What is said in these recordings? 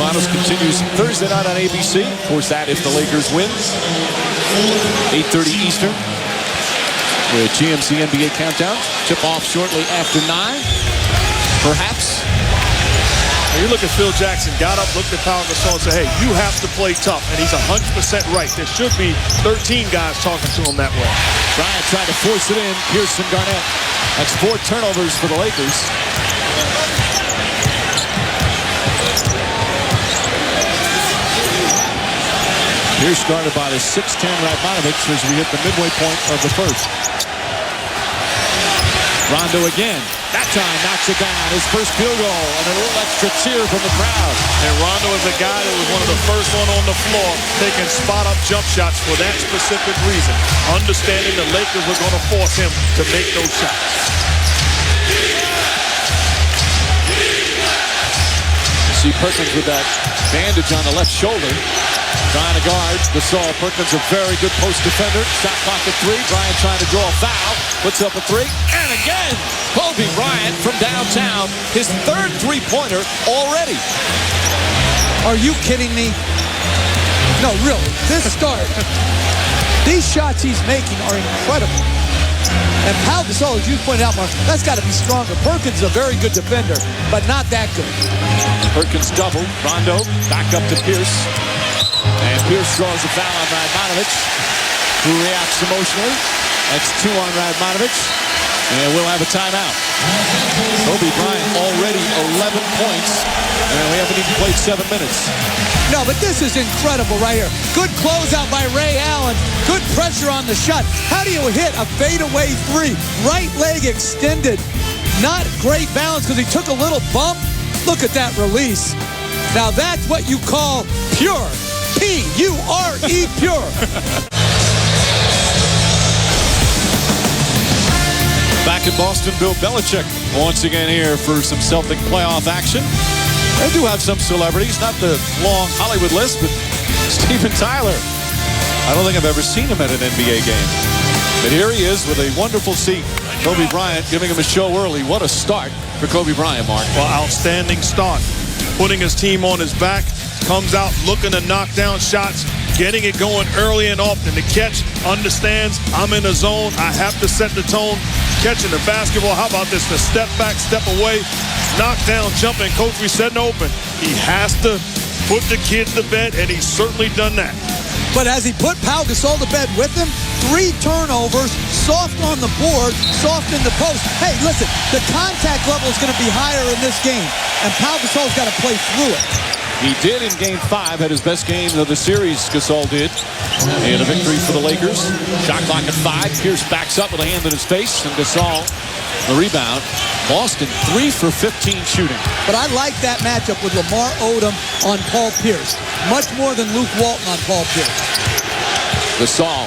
Finals continues Thursday night on ABC. Of course, that if the Lakers win. 8:30 Eastern with GMC NBA Countdown. Tip off shortly after 9. Perhaps. You look at Phil Jackson, got up, looked at Pau Gasol and said, hey, you have to play tough. And he's 100% right. There should be 13 guys talking to him that way. Bryant trying to force it in. Pierce and Garnett. That's 4 turnovers for the Lakers. Pierce guarded by the 6'10" Radmanovic as we hit the midway point of the first. Rondo again. That time knocks it down. His first field goal and a little extra cheer from the crowd. And Rondo is a guy that was one of the first one on the floor taking spot-up jump shots for that specific reason. Understanding the Lakers were going to force him to make those shots. You see Perkins with that bandage on the left shoulder. Trying to guard Gasol. Perkins, a very good post defender. Shot clock at 3. Bryant trying to draw a foul. Puts up a 3. And again, Kobe Bryant from downtown. His 3rd three-pointer already. Are you kidding me? No, really. This start. These shots he's making are incredible. And Pau Gasol, as you pointed out, Mark, that's got to be stronger. Perkins is a very good defender, but not that good. Perkins double. Rondo back up to Pierce. And Pierce draws a foul on Radmanovic, who reacts emotionally. That's 2 on Radmanovic. And we'll have a timeout. Kobe Bryant already 11 points. And we haven't even played 7 minutes. No, but this is incredible right here. Good closeout by Ray Allen. Good pressure on the shot. How do you hit a fadeaway 3? Right leg extended. Not great balance because he took a little bump. Look at that release. Now that's what you call pure. P-U-R-E, pure. Back in Boston, Bill Belichick once again here for some Celtic playoff action. They do have some celebrities, not the long Hollywood list, but Steven Tyler. I don't think I've ever seen him at an NBA game. But here he is with a wonderful seat. Kobe Bryant giving him a show early. What a start for Kobe Bryant, Mark. Well, outstanding start. Putting his team on his back. Comes out looking to knock down shots, getting it going early and often. The catch, understands I'm in the zone. I have to set the tone. Catching the basketball. How about this? The step back, step away, knock down, jumping. Coach, we said open. He has to put the kids to bed, and he's certainly done that. But as he put Pau Gasol to bed with him, 3 turnovers, soft on the board, soft in the post. Hey, listen, the contact level is going to be higher in this game, and Pau Gasol's got to play through it. He did in Game 5, had his best game of the series, Gasol did. And a victory for the Lakers. Shot clock at 5. Pierce backs up with a hand in his face, and Gasol, the rebound. Boston, 3 for 15 shooting. But I like that matchup with Lamar Odom on Paul Pierce. Much more than Luke Walton on Paul Pierce. Gasol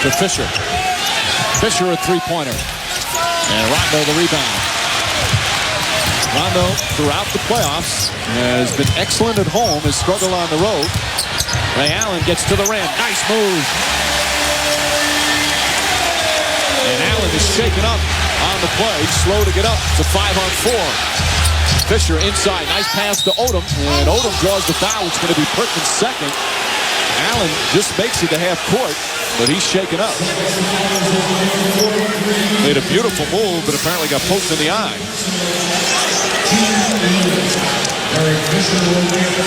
to Fisher. Fisher a three-pointer. And Rondo the rebound. Rondo, throughout the playoffs, has been excellent at home, has struggled on the road. Ray Allen gets to the rim. Nice move. And Allen is shaken up on the play. Slow to get up. It's a 5-on-4. Fisher inside. Nice pass to Odom. And Odom draws the foul. It's going to be Perkins' second. Allen just makes it to half court, but he's shaken up. Made a beautiful move, but apparently got poked in the eye.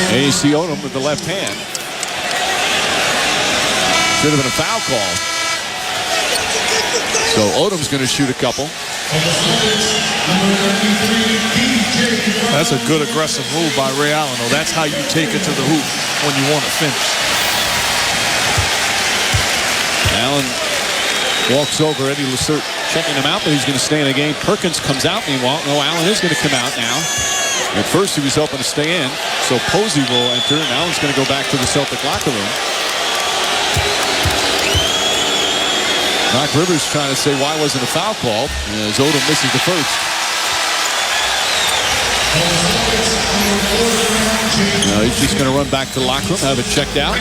And you see Odom with the left hand. Should have been a foul call. So Odom's going to shoot a couple. That's a good aggressive move by Ray Allen. Oh, that's how you take it to the hoop when you want to finish. Allen Walks over Eddie Lacerte, checking him out, but he's going to stay in the game. Perkins comes out, meanwhile. No, Allen is going to come out now. At first, he was hoping to stay in. So Posey will enter, and Allen's going to go back to the Celtic locker room. Doc Rivers trying to say why wasn't a foul call as Odom misses the first. Now he's just going to run back to the locker room, have it checked out.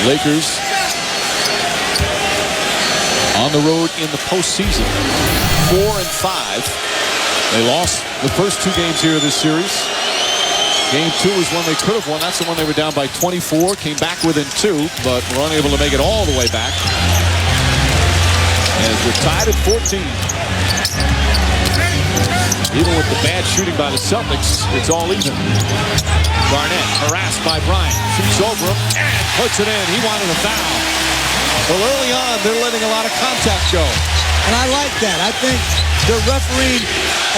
Lakers on the road in the postseason, 4-5. They lost the first 2 games here of this series. Game 2 was one they could have won. That's the one they were down by 24. Came back within 2, but were unable to make it all the way back. As we're tied at 14. Even with the bad shooting by the Celtics, it's all even. Garnett harassed by Bryant. Shoots over him and puts it in. He wanted a foul. Well, early on, they're letting a lot of contact go. And I like that. I think they're refereeing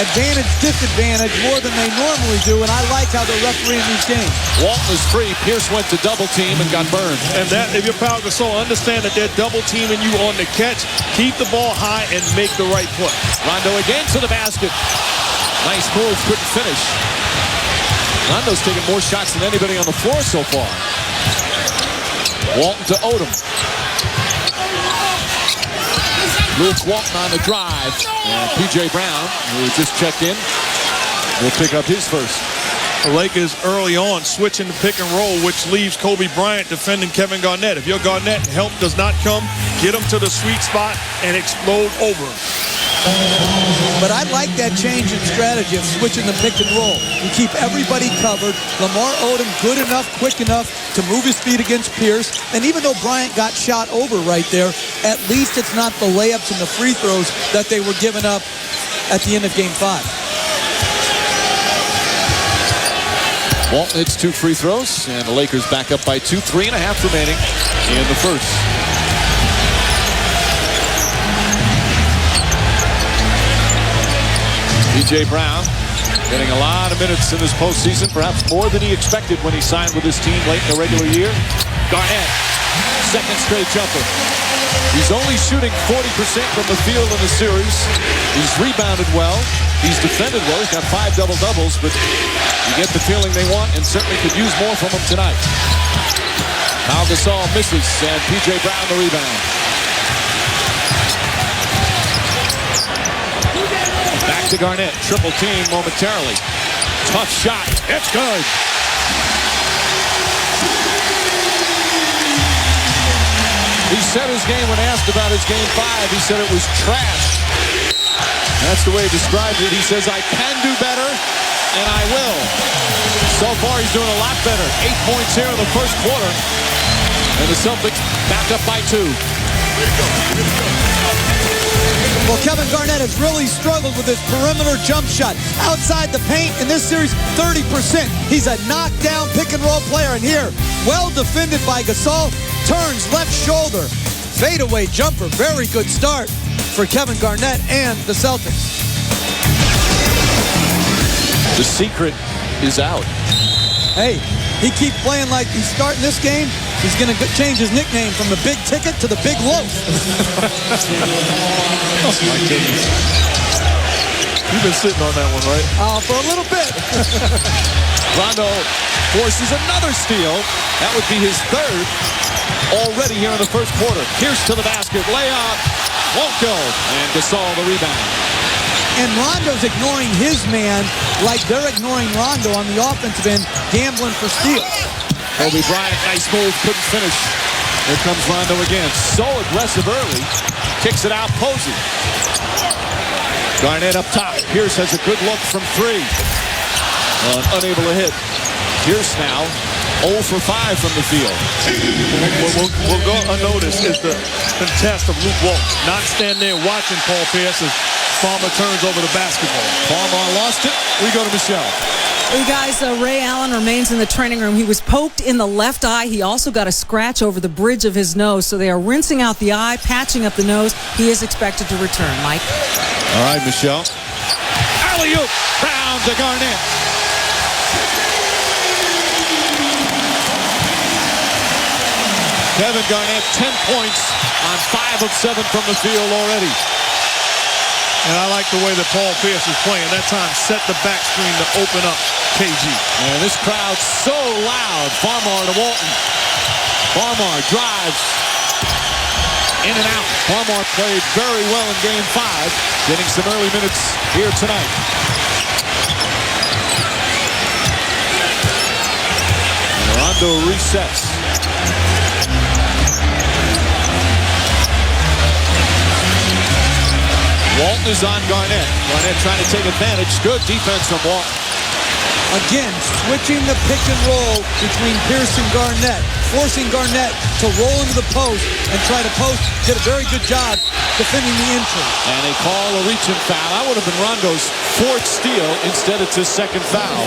advantage, disadvantage more than they normally do, and I like how they're refereeing these games. Walton is free. Pierce went to double team and got burned. And that, if you're Pau Gasol, understand that they're double teaming you on the catch. Keep the ball high and make the right play. Rondo again to the basket. Nice move, couldn't finish. Rondo's taken more shots than anybody on the floor so far. Walton to Odom. Luke Walton on the drive. And P.J. Brown, who just checked in, will pick up his first. The Lakers early on switching the pick and roll, which leaves Kobe Bryant defending Kevin Garnett. If you're Garnett, help does not come. Get him to the sweet spot and explode over him. But I like that change in strategy of switching the pick and roll. You keep everybody covered. Lamar Odom good enough, quick enough to move his feet against Pierce. And even though Bryant got shot over right there, at least it's not the layups and the free throws that they were giving up at the end of Game 5. Walton hits 2 free throws, and the Lakers back up by 2. 3.5 remaining in the first. P.J. Brown getting a lot of minutes in this postseason, perhaps more than he expected when he signed with his team late in the regular year. Garnett, second straight jumper. He's only shooting 40% from the field in the series. He's rebounded well. He's defended well. He's got 5 double-doubles, but you get the feeling they want and certainly could use more from him tonight. Pau Gasol misses, and P.J. Brown the rebound. Back to Garnett, triple team momentarily. Tough shot, it's good. He said his game when asked about his Game 5, he said it was trash. That's the way he described it. He says, I can do better, and I will. So far, he's doing a lot better. 8 points here in the first quarter. And the Celtics back up by 2. Well, Kevin Garnett has really struggled with his perimeter jump shot. Outside the paint in this series, 30%. He's a knockdown pick-and-roll player. And here, well defended by Gasol, turns left shoulder. Fadeaway jumper. Very good start for Kevin Garnett and the Celtics. The secret is out. Hey, he keeps playing like he's starting this game. He's going to change his nickname from the Big Ticket to the Big Loaf. Oh, my goodness. You've been sitting on that one, right? For a little bit. Rondo forces another steal. That would be his 3rd already here in the first quarter. Pierce to the basket. Layup. Won't go. And Gasol the rebound. And Rondo's ignoring his man like they're ignoring Rondo on the offensive end, gambling for steals. Kobe Bryant, nice move, couldn't finish. Here comes Rondo again. So aggressive early. Kicks it out, Posey. Garnett up top. Pierce has a good look from 3. Unable to hit. Pierce now 0 for 5 from the field. What will go unnoticed is the contest of Luke Walton. Not standing there watching Paul Pierce as Farmar turns over the basketball. Farmar lost it. We go to Michelle. Hey guys, Ray Allen remains in the training room. He was poked in the left eye. He also got a scratch over the bridge of his nose. So they are rinsing out the eye, patching up the nose. He is expected to return. Mike? All right, Michelle. Alley-oop. Brown to Garnett. Kevin Garnett, 10 points on 5 of 7 from the field already. And I like the way that Paul Pierce is playing. That time set the back screen to open up KG. And this crowd's so loud. Farmar to Walton. Farmar drives in and out. Farmar played very well in Game 5, getting some early minutes here tonight. And Rondo resets. Walton is on Garnett. Garnett trying to take advantage. Good defense from Walton. Again, switching the pick and roll between Pierce and Garnett, forcing Garnett to roll into the post and try to post. Did a very good job defending the entry. And they call a reaching foul. That would have been Rondo's fourth steal. Instead, it's his second foul.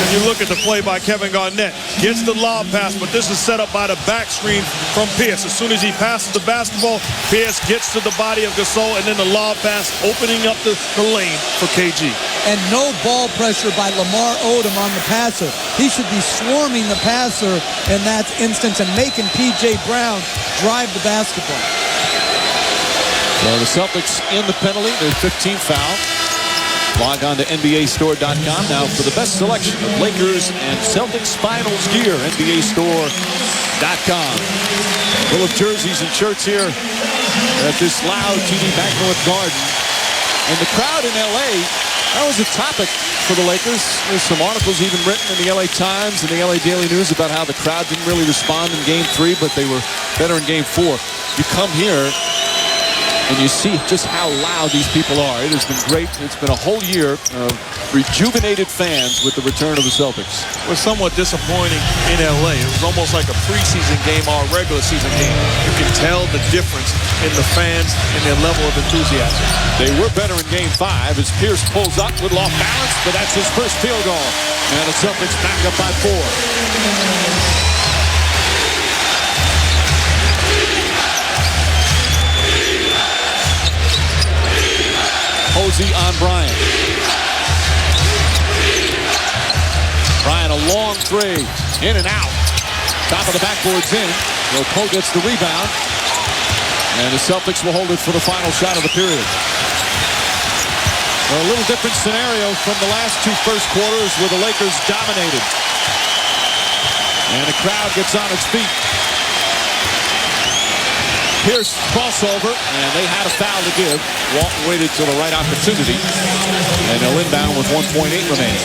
You look at the play by Kevin Garnett. Gets the lob pass, but this is set up by the back screen from Pierce. As soon as he passes the basketball, Pierce gets to the body of Gasol, and then the lob pass opening up the lane for KG. And no ball pressure by Lamar Odom on the passer. He should be swarming the passer in that instance and making P.J. Brown drive the basketball. So the Celtics in the penalty, their 15th foul. Log on to NBAstore.com now for the best selection of Lakers and Celtics finals gear. NBAstore.com. Full of jerseys and shirts here at this loud TD Bank-North Garden. And the crowd in L.A., that was a topic for the Lakers. There's some articles even written in the L.A. Times and the L.A. Daily News about how the crowd didn't really respond in Game 3, but they were better in Game 4. You come here and you see just how loud these people are. It has been great. It's been a whole year of rejuvenated fans with the return of the Celtics. It was somewhat disappointing in L.A. It was almost like a preseason game or a regular season game. You can tell the difference in the fans and their level of enthusiasm. They were better in Game 5 as Pierce pulls up, little off balance, but that's his first field goal. And the Celtics back up by 4. Posey on Bryant. Bryant, a long three. In and out. Top of the backboard's in. Poe gets the rebound. And the Celtics will hold it for the final shot of the period. A little different scenario from the last two first quarters where the Lakers dominated. And the crowd gets on its feet. Pierce crossover, and they had a foul to give. Walton waited till the right opportunity, and they'll inbound with 1.8 remaining.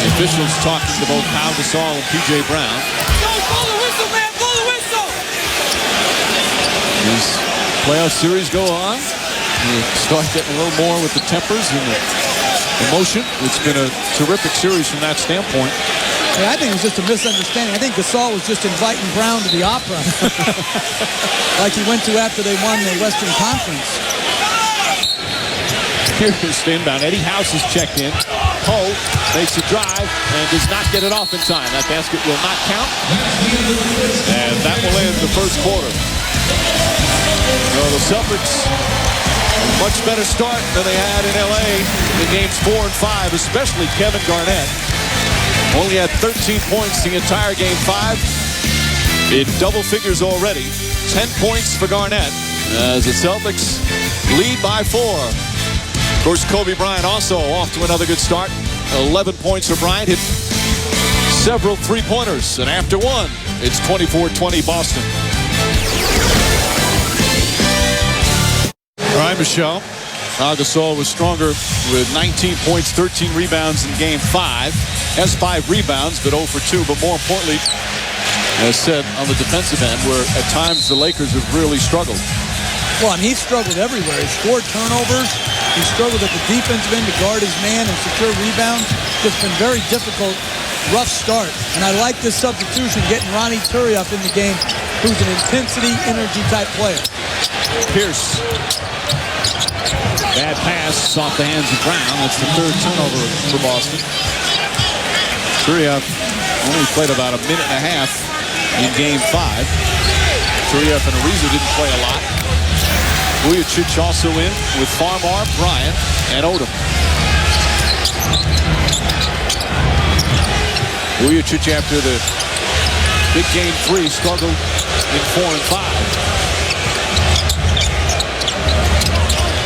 The officials talking to both Gasol and P.J. Brown. Blow the whistle, man! Blow the whistle! These playoff series go on. You start getting a little more with the tempers and the emotion. It's been a terrific series from that standpoint. Hey, I think it was just a misunderstanding. I think Gasol was just inviting Brown to the opera. Like he went to after they won the Western Conference. Here's the inbound. Eddie House is checked in. Poe makes a drive and does not get it off in time. That basket will not count. And that will end the first quarter. So the Celtics, a much better start than they had in L.A. in games 4 and 5, especially Kevin Garnett. Only had 13 points the entire Game 5. In double figures already. 10 points for Garnett as the Celtics lead by 4. Of course, Kobe Bryant also off to another good start. 11 points for Bryant. Hit several three-pointers. And after one, it's 24-20 Boston. All right, Michelle. Gasol was stronger with 19 points, 13 rebounds in Game 5. Has 5 rebounds, but 0 for 2. But more importantly, as said, on the defensive end, where at times the Lakers have really struggled. Well, and he struggled everywhere. He scored turnovers. He struggled at the defensive end to guard his man and secure rebounds. Just been very difficult, rough start. And I like this substitution, getting Ronnie Turiaf in the game, who's an intensity, energy type player. Pierce. Bad pass off the hands of Brown. That's the 3rd turnover for Boston. Turiaf only played about a minute and a half in Game 5. Turiaf and Ariza didn't play a lot. Vujicic also in with Farmar, Bryant, and Odom. Vujicic after the big Game 3 struggled in 4 and 5.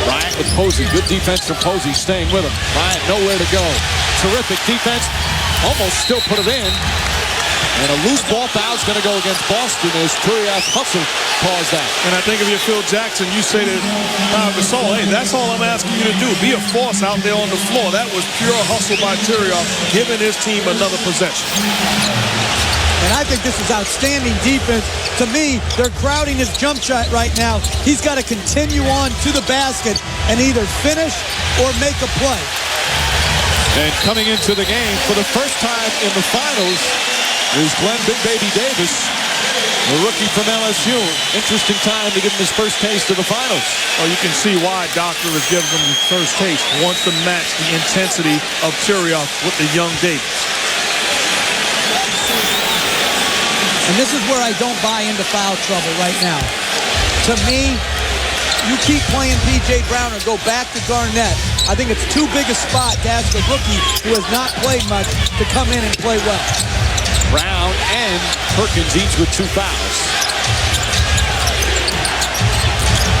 Bryant with Posey. Good defense from Posey, staying with him. Bryant nowhere to go. Terrific defense. Almost still put it in. And a loose ball foul is going to go against Boston as Turiaf's hustle caused that. And I think if you're Phil Jackson, you say to Gasol, hey, that's all I'm asking you to do. Be a force out there on the floor. That was pure hustle by Turiaf, giving his team another possession. And I think this is outstanding defense. To me, they're crowding his jump shot right now. He's got to continue on to the basket and either finish or make a play. And coming into the game for the first time in the finals is Glenn Big Baby Davis, the rookie from LSU. Interesting time to give him his first taste of the finals. Well, you can see why Doc Rivers gives him his first taste. Wants to match the intensity of Cheryoff with the young Davis. And this is where I don't buy into foul trouble right now. To me, you keep playing P.J. Brown or go back to Garnett. I think it's too big a spot to ask a rookie who has not played much to come in and play well. Brown and Perkins each with 2 fouls.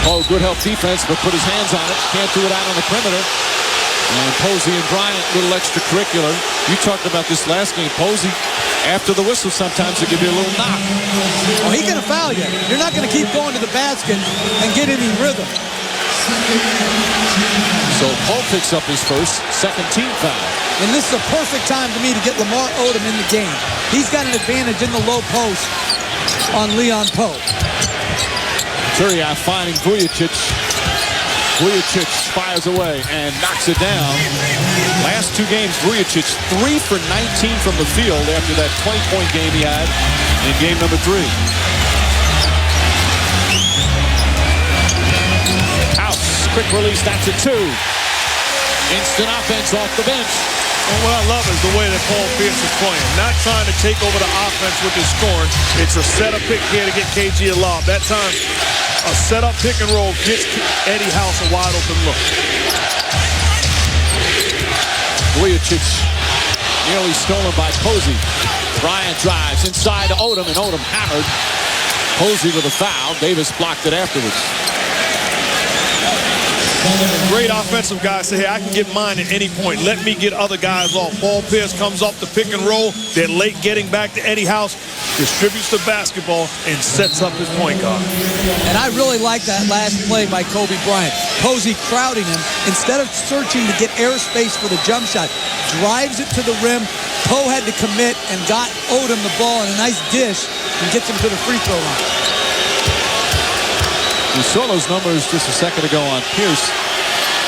Oh, good help defense, but put his hands on it. Can't do it out on the perimeter. And Posey and Bryant, little extracurricular. You talked about this last game. Posey, after the whistle, sometimes they give you a little knock. Well, he's going to foul you. You're not going to keep going to the basket and get any rhythm. So Paul picks up his first, second team foul. And this is a perfect time to me to get Lamar Odom in the game. He's got an advantage in the low post on Leon Pope. Cheryoff finding Vujicic. Vujicic fires away and knocks it down. Last 2 games, Vujicic 3 for 19 from the field after that 20-point game he had in game number 3. House, quick release, that's a 2. Instant offense off the bench. And what I love is the way that Paul Pierce is playing. Not trying to take over the offense with his scoring. It's a setup pick here to get KG a lob. That time, a setup pick and roll gets Eddie House a wide open look. Vujicic nearly stolen by Posey. Bryant drives inside to Odom, and Odom hammered. Posey with a foul. Davis blocked it afterwards. Great offensive guys say, hey, I can get mine at any point. Let me get other guys off. Paul Pierce comes off the pick and roll. They're late getting back to Eddie House, distributes the basketball, and sets up his point guard. And I really like that last play by Kobe Bryant. Posey crowding him. Instead of searching to get airspace for the jump shot, drives it to the rim. Poe had to commit and got Odom the ball in a nice dish and gets him to the free throw line. We saw those numbers just a second ago on Pierce.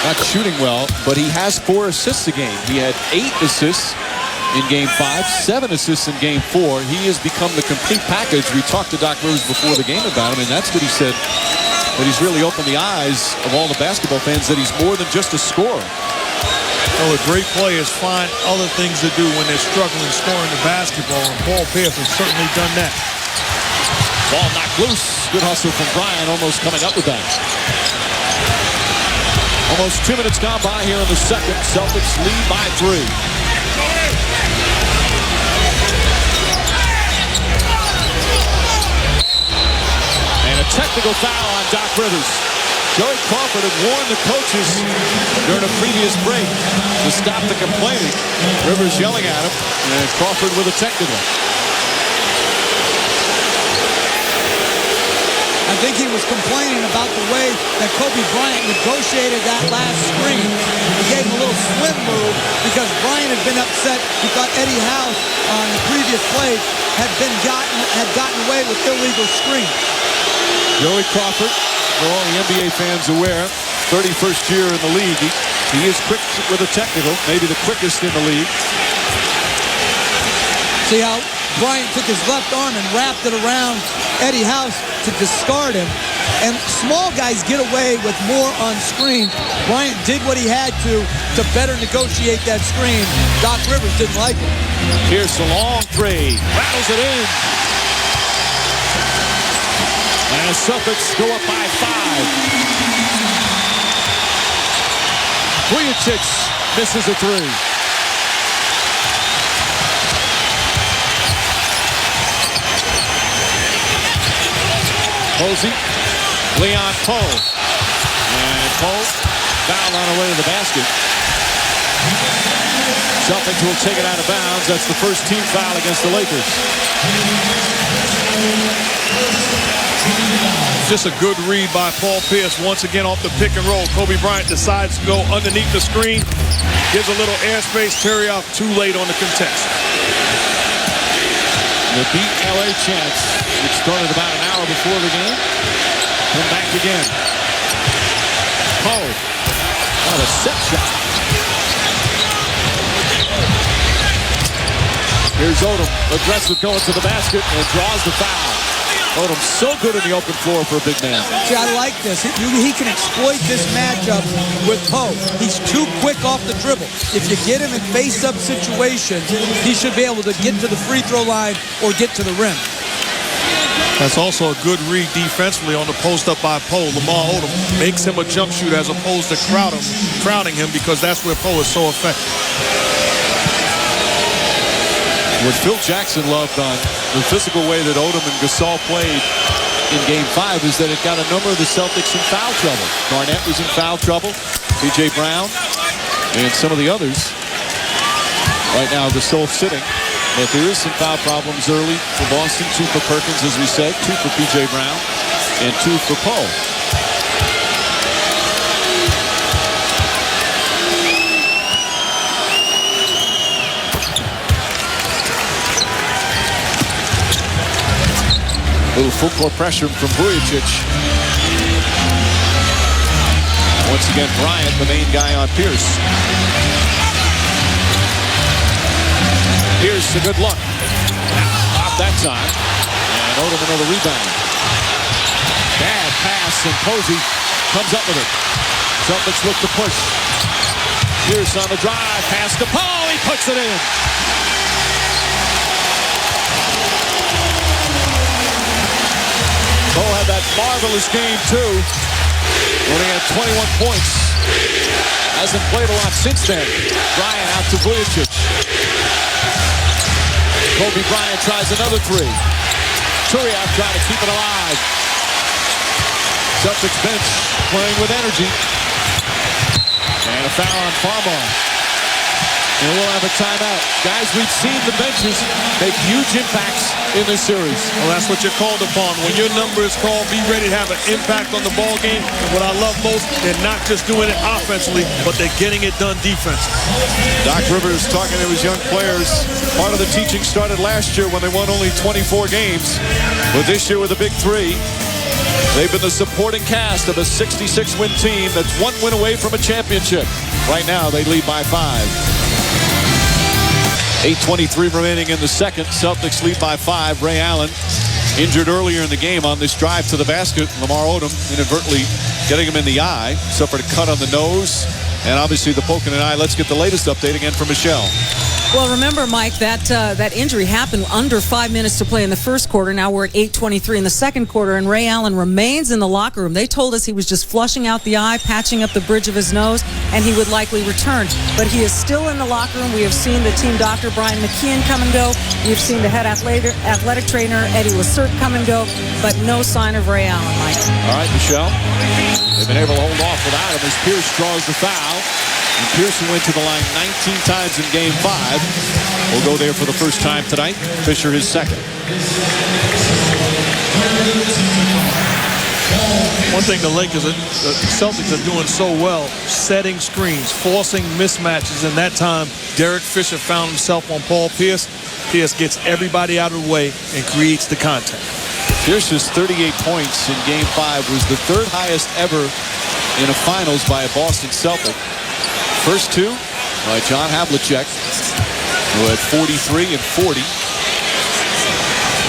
Not shooting well, but he has 4 assists a game. He had 8 assists in Game 5, 7 assists in Game 4. He has become the complete package. We talked to Doc Rivers before the game about him, and that's what he said, that he's really opened the eyes of all the basketball fans, that he's more than just a scorer. Well, the great players find other things to do when they're struggling scoring the basketball, and Paul Pierce has certainly done that. Ball knocked loose. Good hustle from Bryant, almost coming up with that. Almost 2 minutes gone by here in the second. Celtics lead by 3. And a technical foul on Doc Rivers. Joey Crawford had warned the coaches during a previous break to stop the complaining. Rivers yelling at him, and Crawford with a technical. I think he was complaining about the way that Kobe Bryant negotiated that last screen. He gave him a little swim move because Bryant had been upset. He thought Eddie House on the previous play had gotten away with illegal screen. Joey Crawford, for all the NBA fans aware, 31st year in the league. He is quick with a technical, maybe the quickest in the league. See how Bryant took his left arm and wrapped it around Eddie House to discard him. And small guys get away with more on screen. Bryant did what he had to better negotiate that screen. Doc Rivers didn't like it. Here's the long 3. Rattles it in. And the Celtics go up by 5. Vujicic misses a 3. Posey, Leon Poe. And Poe fouled on the way to the basket. Celtics will take it out of bounds. That's the first team foul against the Lakers. Just a good read by Paul Pierce. Once again off the pick and roll. Kobe Bryant decides to go underneath the screen. Gives a little airspace. Cheryoff too late on the contest. The Beat LA chants, which started about an hour before the game. And back again. Poe. Oh, a set shot. Here's Odom, aggressive going to the basket and draws the foul. Odom so good in the open floor for a big man. See, I like this. He can exploit this matchup with Poe. He's too quick off the dribble. If you get him in face-up situations, he should be able to get to the free throw line or get to the rim. That's also a good read defensively on the post up by Poe. Lamar Odom makes him a jump shooter as opposed to crowding him because that's where Poe is so effective. What Phil Jackson loved on the physical way that Odom and Gasol played in Game 5 is that it got a number of the Celtics in foul trouble. Garnett was in foul trouble, P.J. Brown, and some of the others. Right now, Gasol sitting. But there is some foul problems early for Boston. 2 for Perkins, as we said, 2 for P.J. Brown, and 2 for Poe. Little full court pressure from Bryant. Once again, Bryant, the main guy on Pierce. Pierce, a good look. Off that time. And Odom another rebound. Bad pass, and Posey comes up with it. Celtics look to push. Pierce on the drive. Pass to Poe. He puts it in. Poe had that marvelous game, too. Only had 21 points. Hasn't played a lot since then. Bryant out to Bryant. Kobe Bryant tries another 3. Turiaf trying to keep it alive. Celtics bench playing with energy. And a foul on Farmar. And we'll have a timeout. Guys, we've seen the benches make huge impacts in this series. Well, that's what you're called upon. When your number is called, be ready to have an impact on the ball game. And what I love most, they're not just doing it offensively, but they're getting it done defensively. Doc Rivers talking to his young players. Part of the teaching started last year when they won only 24 games. But this year with a big 3, they've been the supporting cast of a 66-win team that's 1 win away from a championship. Right now, they lead by 5. 8:23 remaining in the second. Celtics lead by 5. Ray Allen injured earlier in the game on this drive to the basket. Lamar Odom inadvertently getting him in the eye. Suffered a cut on the nose. And obviously the poke in the eye. Let's get the latest update again from Michelle. Well, remember, Mike, that injury happened under 5 minutes to play in the first quarter. Now we're at 8:23 in the second quarter, and Ray Allen remains in the locker room. They told us he was just flushing out the eye, patching up the bridge of his nose, and he would likely return. But he is still in the locker room. We have seen the team doctor, Brian McKeon, come and go. We've seen the head athletic trainer, Eddie Lacerte, come and go, but no sign of Ray Allen, Mike. All right, Michelle. They've been able to hold off without him as Pierce draws the foul. And Pearson went to the line 19 times in Game 5. We'll go there for the first time tonight. Fisher his second. One thing the Celtics are doing so well, setting screens, forcing mismatches. And that time, Derek Fisher found himself on Paul Pierce. Pierce gets everybody out of the way and creates the contact. Pierce's 38 points in Game 5 was the 3rd highest ever in a finals by a Boston Celtic. First 2 by John Havlicek, who had 43 and 40.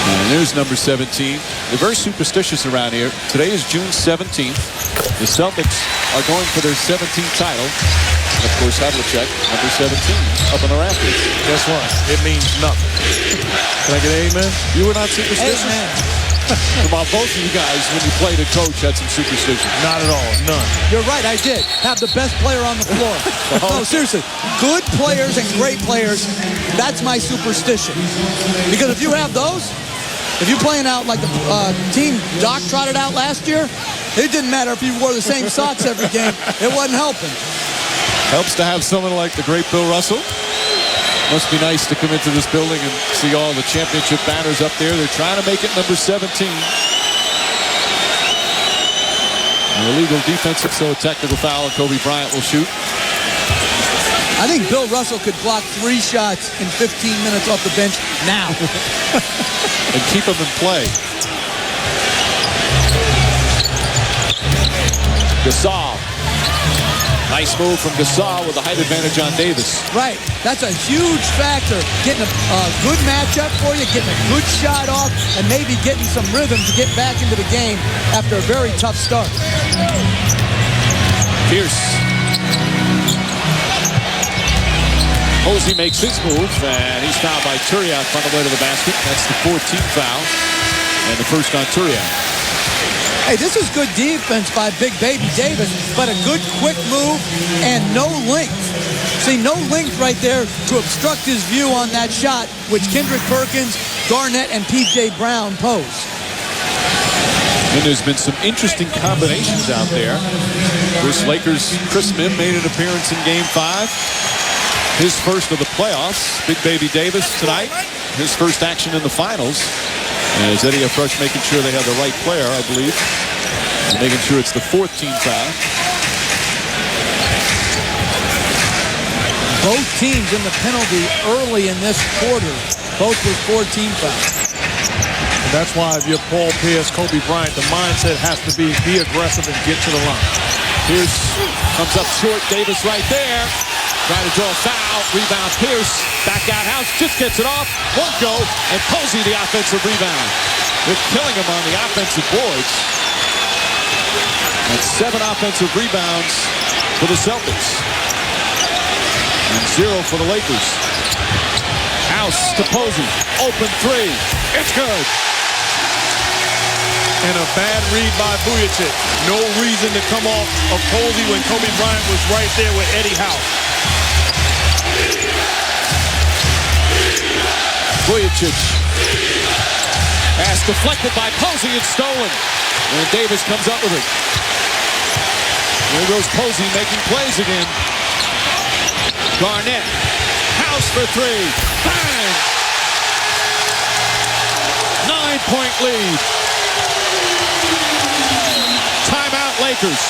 And there's number 17. They're very superstitious around here. Today is June 17th. The Celtics are going for their 17th title. And of course, Havlicek, number 17, up in the rafters. Guess what? It means nothing. Can I get an amen? You were not superstitious? Amen. About both of you guys, when you played a coach, had some superstition. Not at all. None. You're right, I did. Have the best player on the floor. No, seriously. Good players and great players, that's my superstition. Because if you have those, if you're playing out like the team Doc trotted out last year, it didn't matter if you wore the same socks every game. It wasn't helping. Helps to have someone like the great Bill Russell. Must be nice to come into this building and see all the championship banners up there. They're trying to make it number 17. An illegal defensive, so a technical foul, and Kobe Bryant will shoot. I think Bill Russell could block 3 shots in 15 minutes off the bench now. And keep them in play. Gasol. Nice move from Gasol with the height advantage on Davis. Right. That's a huge factor. Getting a good matchup for you, getting a good shot off, and maybe getting some rhythm to get back into the game after a very tough start. Pierce. Posey makes his move, and he's fouled by Turiaf on the way to the basket. That's the 14th foul, and the first on Turiaf. Hey, this is good defense by Big Baby Davis, but a good quick move and no length. See, no length right there to obstruct his view on that shot, which Kendrick Perkins, Garnett, and P.J. Brown pose. And there's been some interesting combinations out there. This Lakers' Chris Mihm made an appearance in Game 5. His first of the playoffs. Big Baby Davis tonight. His first action in the finals. And it's Eddie Afresh making sure they have the right player, I believe. And making sure it's the 14th foul. Both teams in the penalty early in this quarter. Both with 14 fouls. And that's why if you're Paul Pierce, Kobe Bryant, the mindset has to be aggressive and get to the line. Pierce comes up short. Davis right there. Trying to draw a foul. Rebound Pierce. Back out House. Just gets it off. Won't go. And Posey the offensive rebound. They're killing him on the offensive boards. And 7 offensive rebounds for the Celtics. And 0 for the Lakers. House to Posey. Open 3. It's good. And a bad read by Vujacic. No reason to come off of Posey when Kobe Bryant was right there with Eddie House. Vujacic. Pass deflected by Posey. It's stolen. And Davis comes up with it. There goes Posey making plays again. Garnett. House for 3. Bang! 9-point lead. Timeout Lakers.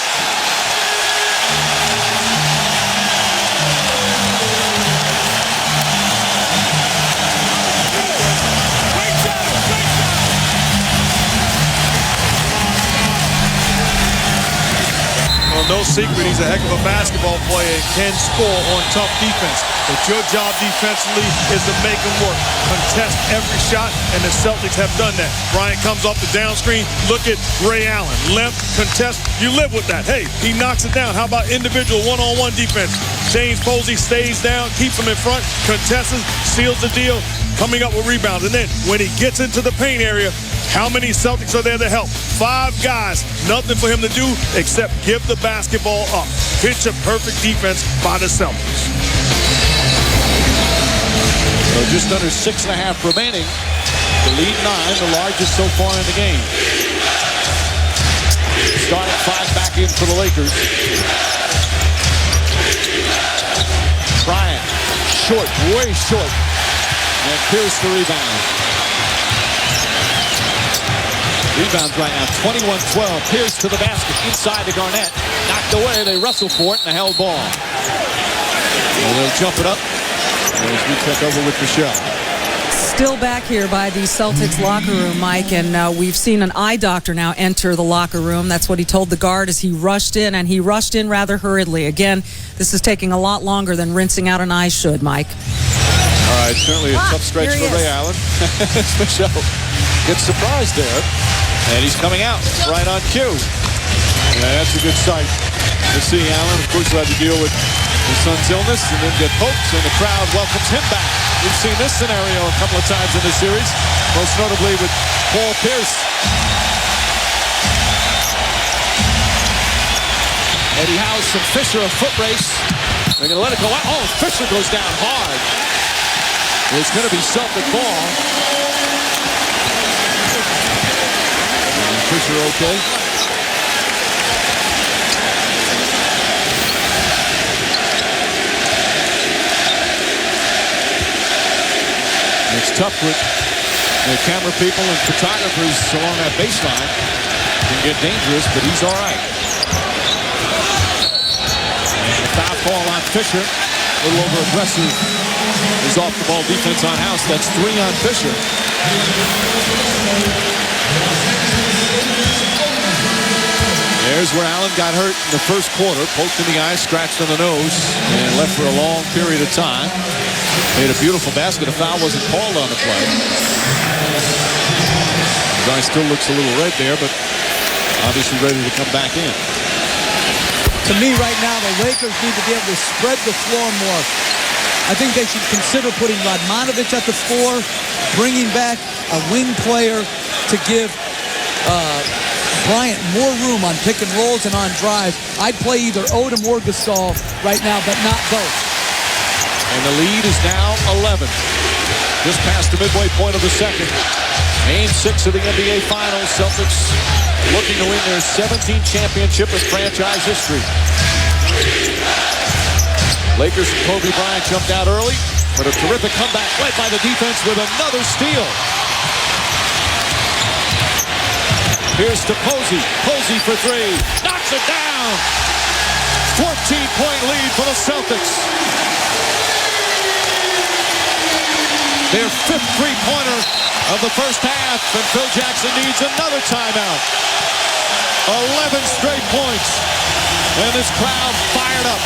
No secret, he's a heck of a basketball player and can score on tough defense. But your job defensively is to make him work. Contest every shot, and the Celtics have done that. Bryant comes off the down screen. Look at Ray Allen. Limp, contest. You live with that. Hey, he knocks it down. How about individual one-on-one defense? James Posey stays down, keeps him in front, contests, seals the deal, coming up with rebounds. And then when he gets into the paint area, how many Celtics are there to help? 5 guys. Nothing for him to do except give the basketball up. Pitch a perfect defense by the Celtics. So just under 6.5 remaining. The lead 9, the largest so far in the game. Starting 5 back in for the Lakers. Bryant, short, way short. And Pierce the rebound. Rebounds right now, 21-12. Pierce to the basket, inside to Garnett. Knocked away, they wrestle for it, and a held ball. And they'll jump it up as we take over with Michelle. Still back here by the Celtics locker room, Mike, and we've seen an eye doctor now enter the locker room. That's what he told the guard as he rushed in, and he rushed in rather hurriedly. Again, this is taking a lot longer than rinsing out an eye should, Mike. All right, certainly a tough stretch for Ray Allen. Michelle gets surprised there. And he's coming out right on cue. Yeah, that's a good sight to see Allen. Of course, he'll have to deal with his son's illness and then get poked, and the crowd welcomes him back. We've seen this scenario a couple of times in this series, most notably with Paul Pierce. Eddie House and Fisher, a foot race. They're going to let it go out. Oh, Fisher goes down hard. It's going to be Celtic ball. Fisher okay. It's tough with the camera people and photographers along that baseline. Can get dangerous, but he's all right. And the foul call on Fisher. little over aggressive. His off-the-ball defense on House. That's 3 on Fisher. There's where Allen got hurt in the first quarter. Poked in the eye, scratched on the nose, and left for a long period of time. Made a beautiful basket. A foul wasn't called on the play. His eye still looks a little red there, but obviously ready to come back in. To me right now, the Lakers need to be able to spread the floor more. I think they should consider putting Radmanovich at the 4, bringing back a wing player to give Bryant more room on pick and rolls and on drives. I'd play either Odom or Gasol right now, but not both. And the lead is now 11. Just past the midway point of the second. Game 6 of the NBA Finals. Celtics looking to win their 17th championship in franchise history. Lakers and Kobe Bryant jumped out early, but a terrific comeback led by the defense with another steal. Here's to Posey. Posey for 3. Knocks it down. 14-point lead for the Celtics. Their 5th three-pointer of the first half, and Phil Jackson needs another timeout. 11 straight points, and this crowd fired up.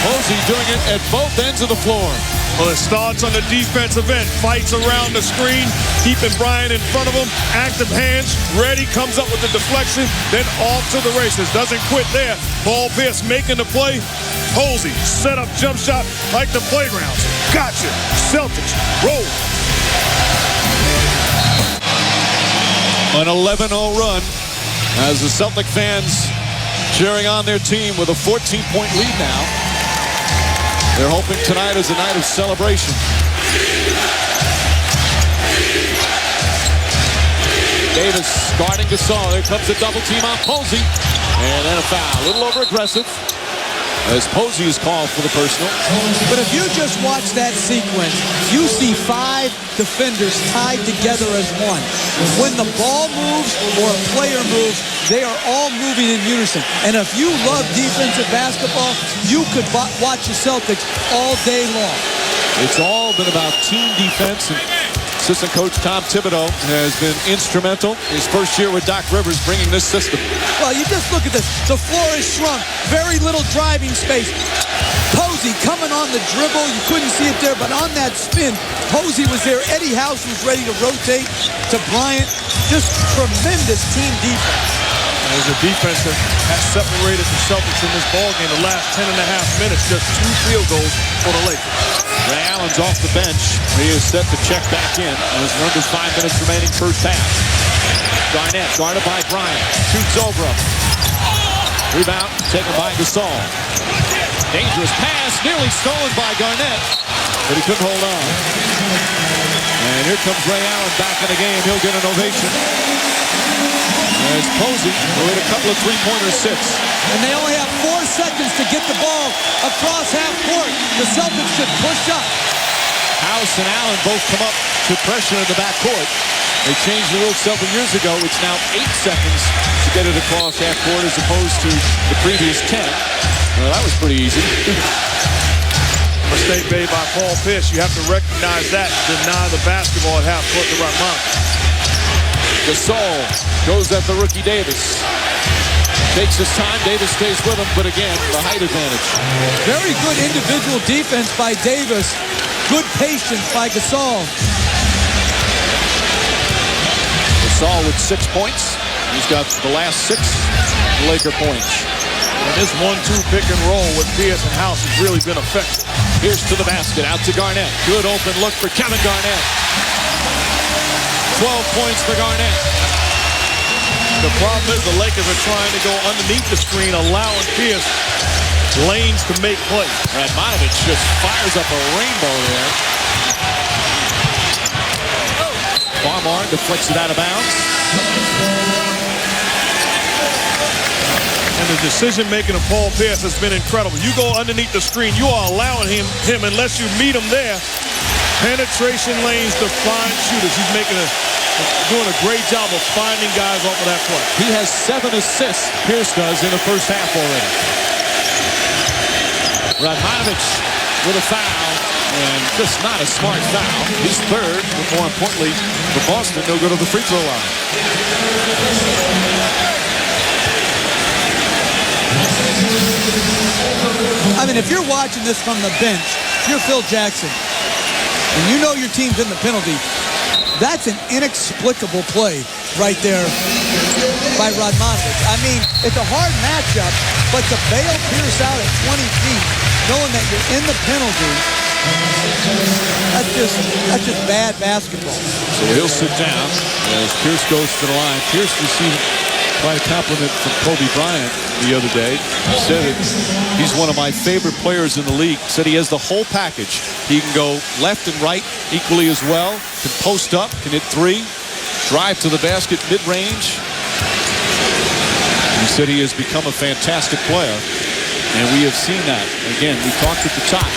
Posey doing it at both ends of the floor. Well, it starts on the defensive end. Fights around the screen, keeping Bryant in front of him. Active hands, ready, comes up with the deflection, then off to the races. Doesn't quit there. Paul Pierce making the play. Posey, set up jump shot like the playgrounds. Gotcha. Celtics, roll. An 11-0 run as the Celtic fans cheering on their team with a 14-point lead now. They're hoping tonight is a night of celebration. Davis guarding Gasol. There comes a double team on Posey. And then a foul. A little over aggressive as Posey is called for the personal. But if you just watch that sequence, you see 5 defenders tied together as one. When the ball moves or a player moves, they are all moving in unison. And if you love defensive basketball, you could watch the Celtics all day long. It's all been about team defense, and assistant coach Tom Thibodeau has been instrumental his first year with Doc Rivers bringing this system. Well, you just look at this. The floor is shrunk. Very little driving space. Posey coming on the dribble. You couldn't see it there, but on that spin, Posey was there. Eddie House was ready to rotate to Bryant. Just tremendous team defense. There's a defense that has separated the Celtics in this ballgame the last 10.5 minutes. Just 2 field goals for the Lakers. Ray Allen's off the bench. He is set to check back in as under 5 minutes remaining first half. Garnett guarded by Bryant. Shoots over him. Rebound taken by Gasol. Dangerous pass, nearly stolen by Garnett, but he couldn't hold on. And here comes Ray Allen back in the game. He'll get an ovation. As Posey, who hit a couple of three-pointers, sits. And they only have 4 seconds to get the ball across half court. The Celtics should push up. House and Allen both come up to pressure in the backcourt. They changed the rules several years ago. It's now 8 seconds to get it across half court as opposed to the previous 10. Well, that was pretty easy. Mistake made by Paul Pierce. You have to recognize that. Deny the basketball at half court to Radmanovich. Gasol goes at the rookie Davis. Takes his time. Davis stays with him, but again, the height advantage. Very good individual defense by Davis. Good patience by Gasol. Gasol with 6 points. He's got the last 6 Laker points. And this 1-2 pick and roll with Pierce and House has really been effective. Here's to the basket. Out to Garnett. Good open look for Kevin Garnett. 12 points for Garnett. The problem is the Lakers are trying to go underneath the screen, allowing Pierce lanes to make plays. Radmanovich just fires up a rainbow there. Farmar deflects it out of bounds. And the decision-making of Paul Pierce has been incredible. You go underneath the screen, you are allowing him unless you meet him there. Penetration lanes to find shooters. He's making a doing a great job of finding guys off of that play. He has 7 assists, Pierce does, in the first half already. Radmanovic with a foul, and just not a smart foul. His third, but more importantly, for Boston, they'll go to the free throw line. I mean, if you're watching this from the bench, if you're Phil Jackson, and you know your team's in the penalty, that's an inexplicable play right there by Radmanovic. I mean, it's a hard matchup, but to bail Pierce out at 20 feet, knowing that you're in the penalty, that's just bad basketball. So he'll sit down as Pierce goes to the line. Pierce received quite a compliment from Kobe Bryant the other day. He said that he's one of my favorite players in the league. Said he has the whole package. He can go left and right equally as well, can post up, can hit three, drive to the basket mid-range. He said he has become a fantastic player, and we have seen that. Again, we talked at the top.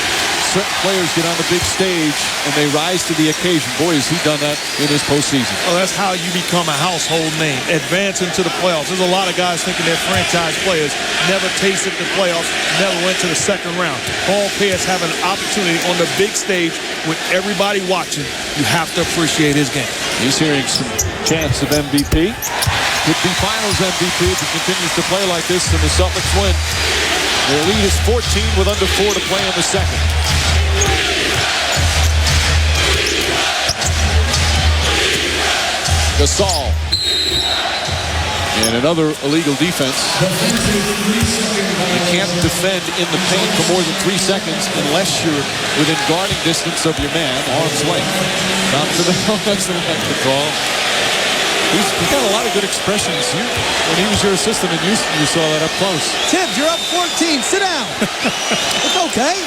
Certain players get on the big stage and they rise to the occasion. Boy, has he done that in his postseason. Well, that's how you become a household name. Advance into the playoffs. There's a lot of guys thinking they're franchise players, never tasted the playoffs, never went to the second round. Paul Pierce having an opportunity on the big stage with everybody watching. You have to appreciate his game. He's hearing some chants of MVP. Could be finals MVP if he continues to play like this and the Celtics win. Their lead is 14 with under 4 to play in the second. Gasol. And another illegal defense. You can't defend in the paint for more than 3 seconds unless you're within guarding distance of your man, arm's length. Down to the offensive call. He's got a lot of good expressions. When he was your assistant in Houston, you saw that up close. Tibbs, you're up 14. Sit down. It's okay.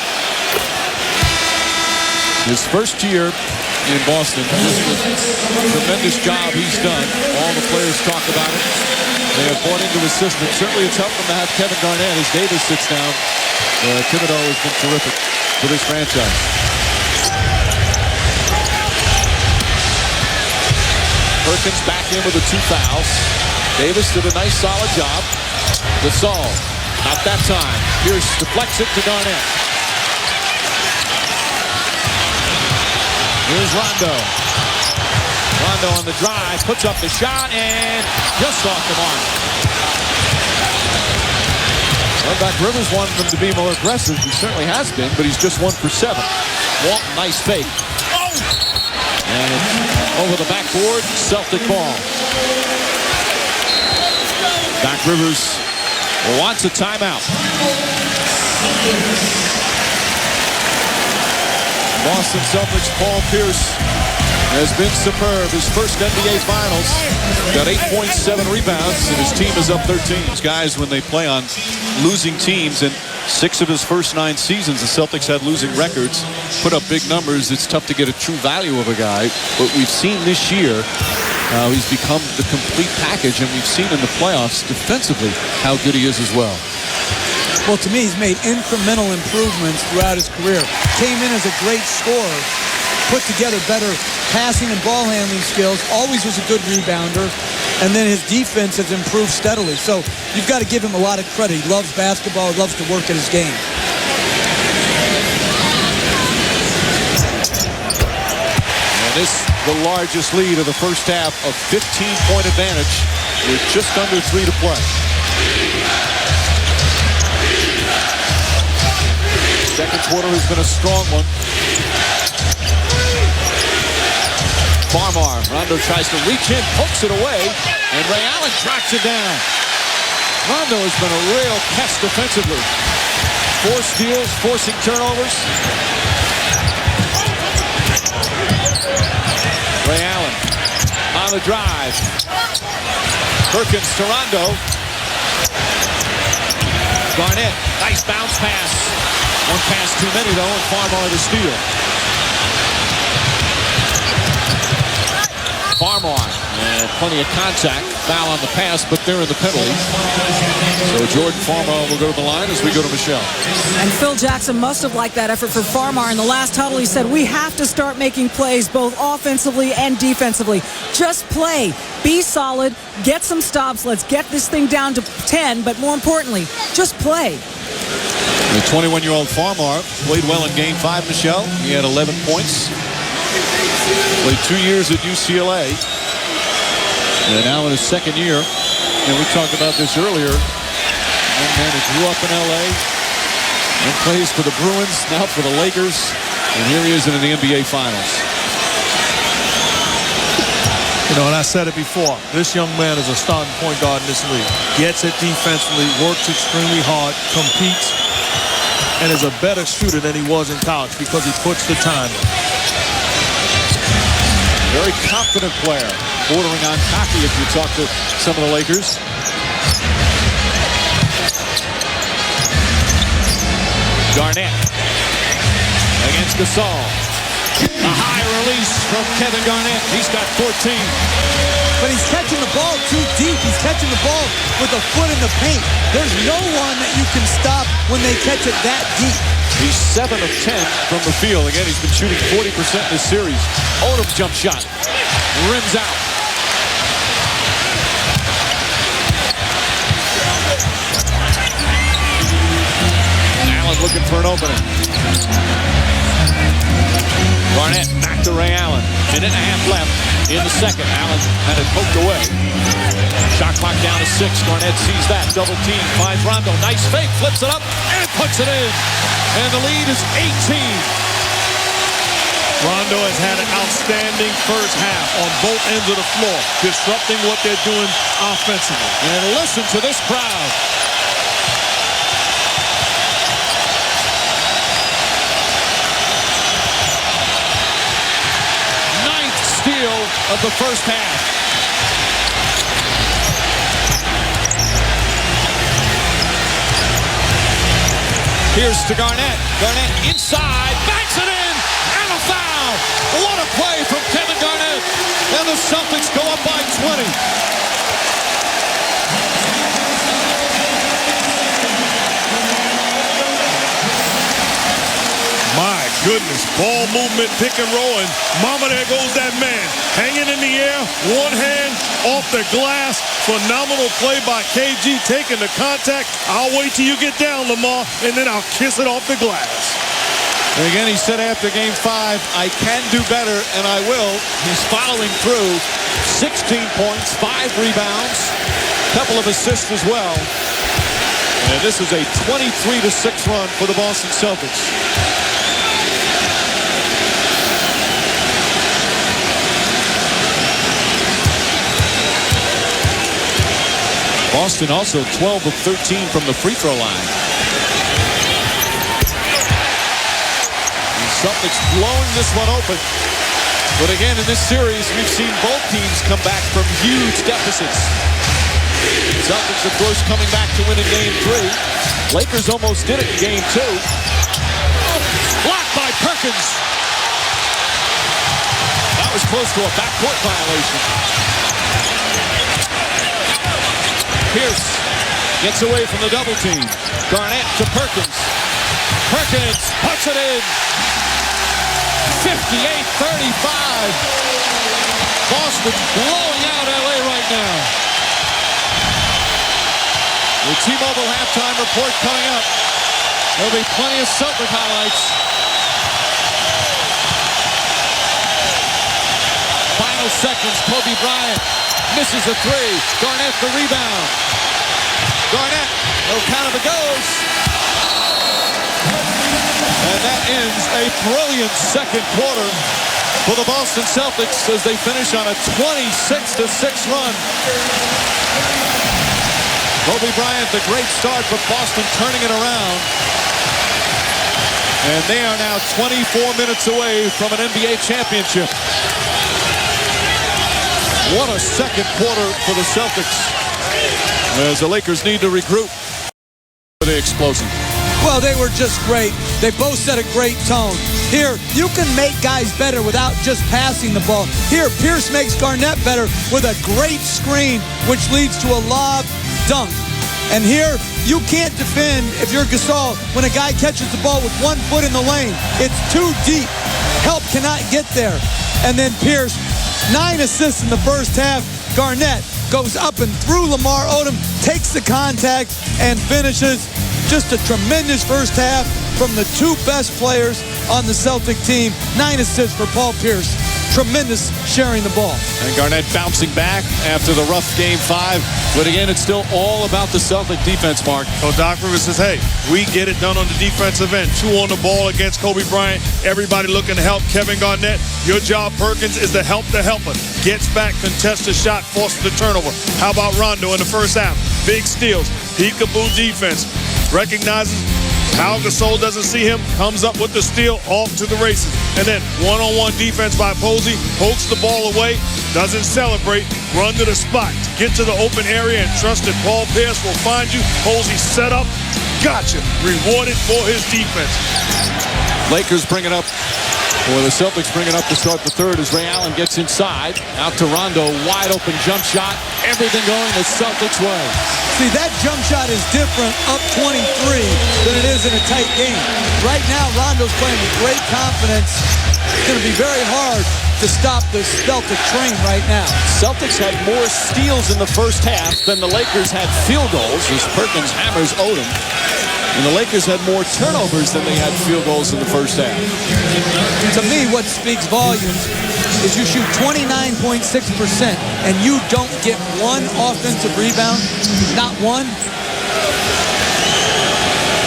His first year in Boston, just a tremendous job he's done. All the players talk about it. They have bought into his system. Certainly it's helped them to have Kevin Garnett as Davis sits down. Thibodeau has been terrific for this franchise. Perkins back in with the 2 fouls. Davis did a nice solid job. Gasol, not that time. Pierce deflects it to Garnett. Here's Rondo. Rondo on the drive, puts up the shot, and just off the mark. Well, back Rivers wanted him to be more aggressive. He certainly has been, but he's just 1 for 7. Walton, nice fake. And over the backboard, Celtic ball. Doc Rivers wants a timeout. Boston Celtics, Paul Pierce has been superb. His first NBA Finals. Got 8.7 rebounds, and his team is up 13. Guys, when they play on losing teams, and 6 of his first 9 seasons, the Celtics had losing records, put up big numbers. It's tough to get a true value of a guy. But we've seen this year how he's become the complete package, and we've seen in the playoffs defensively how good he is as well. Well, to me, he's made incremental improvements throughout his career. Came in as a great scorer, put together better passing and ball handling skills, always was a good rebounder, and then his defense has improved steadily. So you've got to give him a lot of credit. He loves basketball, he loves to work at his game. And this the largest lead of the first half, a 15-point advantage with just under 3 to play. Second quarter has been a strong one. Farmar, Rondo tries to reach in, pokes it away, and Ray Allen tracks it down. Rondo has been a real pest defensively. 4 steals, forcing turnovers. Ray Allen on the drive. Perkins to Rondo. Garnett, nice bounce pass. 1 pass too many, though, and Farmar to steal. Farmar, and plenty of contact. foul on the pass, but they're in the penalty. So Jordan Farmar will go to the line as we go to Michelle. And Phil Jackson must have liked that effort for Farmar. In the last huddle, he said, we have to start making plays both offensively and defensively. Just play. Be solid. Get some stops. Let's get this thing down to 10. But more importantly, just play. The 21-year-old Farmar played well in Game 5, Michelle. He had 11 points. Played 2 years at UCLA. And now in his second year. And we talked about this earlier. Young man who grew up in L.A. and plays for the Bruins, now for the Lakers. And here he is in the NBA Finals. You know, and I said it before, this young man is a starting point guard in this league. Gets it defensively, works extremely hard, competes, and is a better shooter than he was in college because he puts the time in. Very confident player, bordering on cocky if you talk to some of the Lakers. Garnett against Gasol. A high release from Kevin Garnett. He's got 14. But he's catching the ball too deep. He's catching the ball with a foot in the paint. There's no one that you can stop when they catch it that deep. He's 7 of 10 from the field. Again, he's been shooting 40% in this series. Odom jump shot. Rims out. Allen looking for an opening. Garnett back to Ray Allen. Minute and a half left in the second. Allen had it poked away. Shot clock down to 6. Garnett sees that. Double team. Finds Rondo. Nice fake. Flips it up and puts it in. And the lead is 18. Rondo has had an outstanding first half on both ends of the floor, disrupting what they're doing offensively. And listen to this crowd. Steal of the first half. Here's to Garnett. Garnett inside, banks it in, and a foul. What a play from Kevin Garnett. And the Celtics go up by 20. My goodness, ball movement, pick and roll, and mama, there goes that man. Hanging in the air, one hand off the glass. Phenomenal play by KG, taking the contact. I'll wait till you get down, Lamar, and then I'll kiss it off the glass. And again, he said after Game 5, I can do better, and I will. He's following through. 16 points, 5 rebounds, a couple of assists as well. And this is a 23-6 run for the Boston Celtics. Boston also 12 of 13 from the free throw line. The Celtics blowing this one open. But again, in this series, we've seen both teams come back from huge deficits. Celtics, of course, coming back to win in Game 3. Lakers almost did it in Game 2. Blocked by Perkins. That was close to a backcourt violation. Pierce gets away from the double team. Garnett to Perkins. Perkins puts it in. 58-35. Boston blowing out LA right now. The T-Mobile halftime report coming up. There'll be plenty of Celtic highlights. Final seconds, Kobe Bryant misses a 3. Garnett the rebound. Garnett, no count if it goes. And that ends a brilliant second quarter for the Boston Celtics as they finish on a 26-6 run. Kobe Bryant, the great start, but Boston turning it around. And they are now 24 minutes away from an NBA championship. What a second quarter for the Celtics as the Lakers need to regroup for the explosion. Well, they were just great. They both set a great tone. Here, you can make guys better without just passing the ball. Here, Pierce makes Garnett better with a great screen, which leads to a lob dunk. And here, you can't defend if you're Gasol when a guy catches the ball with 1 foot in the lane. It's too deep. Help cannot get there. And then Pierce, 9 assists in the first half. Garnett goes up and through Lamar Odom, takes the contact, and finishes. Just a tremendous first half from the 2 best players on the Celtic team. 9 assists for Paul Pierce. Tremendous sharing the ball. And Garnett bouncing back after the rough game 5. But again, it's still all about the Celtic defense, Mark. So Doc Rivers says, hey, we get it done on the defensive end. 2 on the ball against Kobe Bryant. Everybody looking to help Kevin Garnett. Your job, Perkins, is to help the helper. Gets back, contests the shot, forces the turnover. How about Rondo in the first half? Big steals. Peekaboo defense. Recognizes how Gasol doesn't see him, comes up with the steal, off to the races. And then one-on-one defense by Posey, pokes the ball away, doesn't celebrate, run to the spot, get to the open area and trust that Paul Pierce will find you. Posey set up, gotcha, rewarded for his defense. Lakers bring it up, or the Celtics bring it up to start the third as Ray Allen gets inside. Out to Rondo, wide open jump shot. Everything going the Celtics' way. See, that jump shot is different up 23 than it is in a tight game. Right now, Rondo's playing with great confidence. It's going to be very hard to stop this Celtic train right now. Celtics had more steals in the first half than the Lakers had field goals as Perkins hammers Odom. And the Lakers had more turnovers than they had field goals in the first half. To me, what speaks volumes is you shoot 29.6% and you don't get 1 offensive rebound, not 1.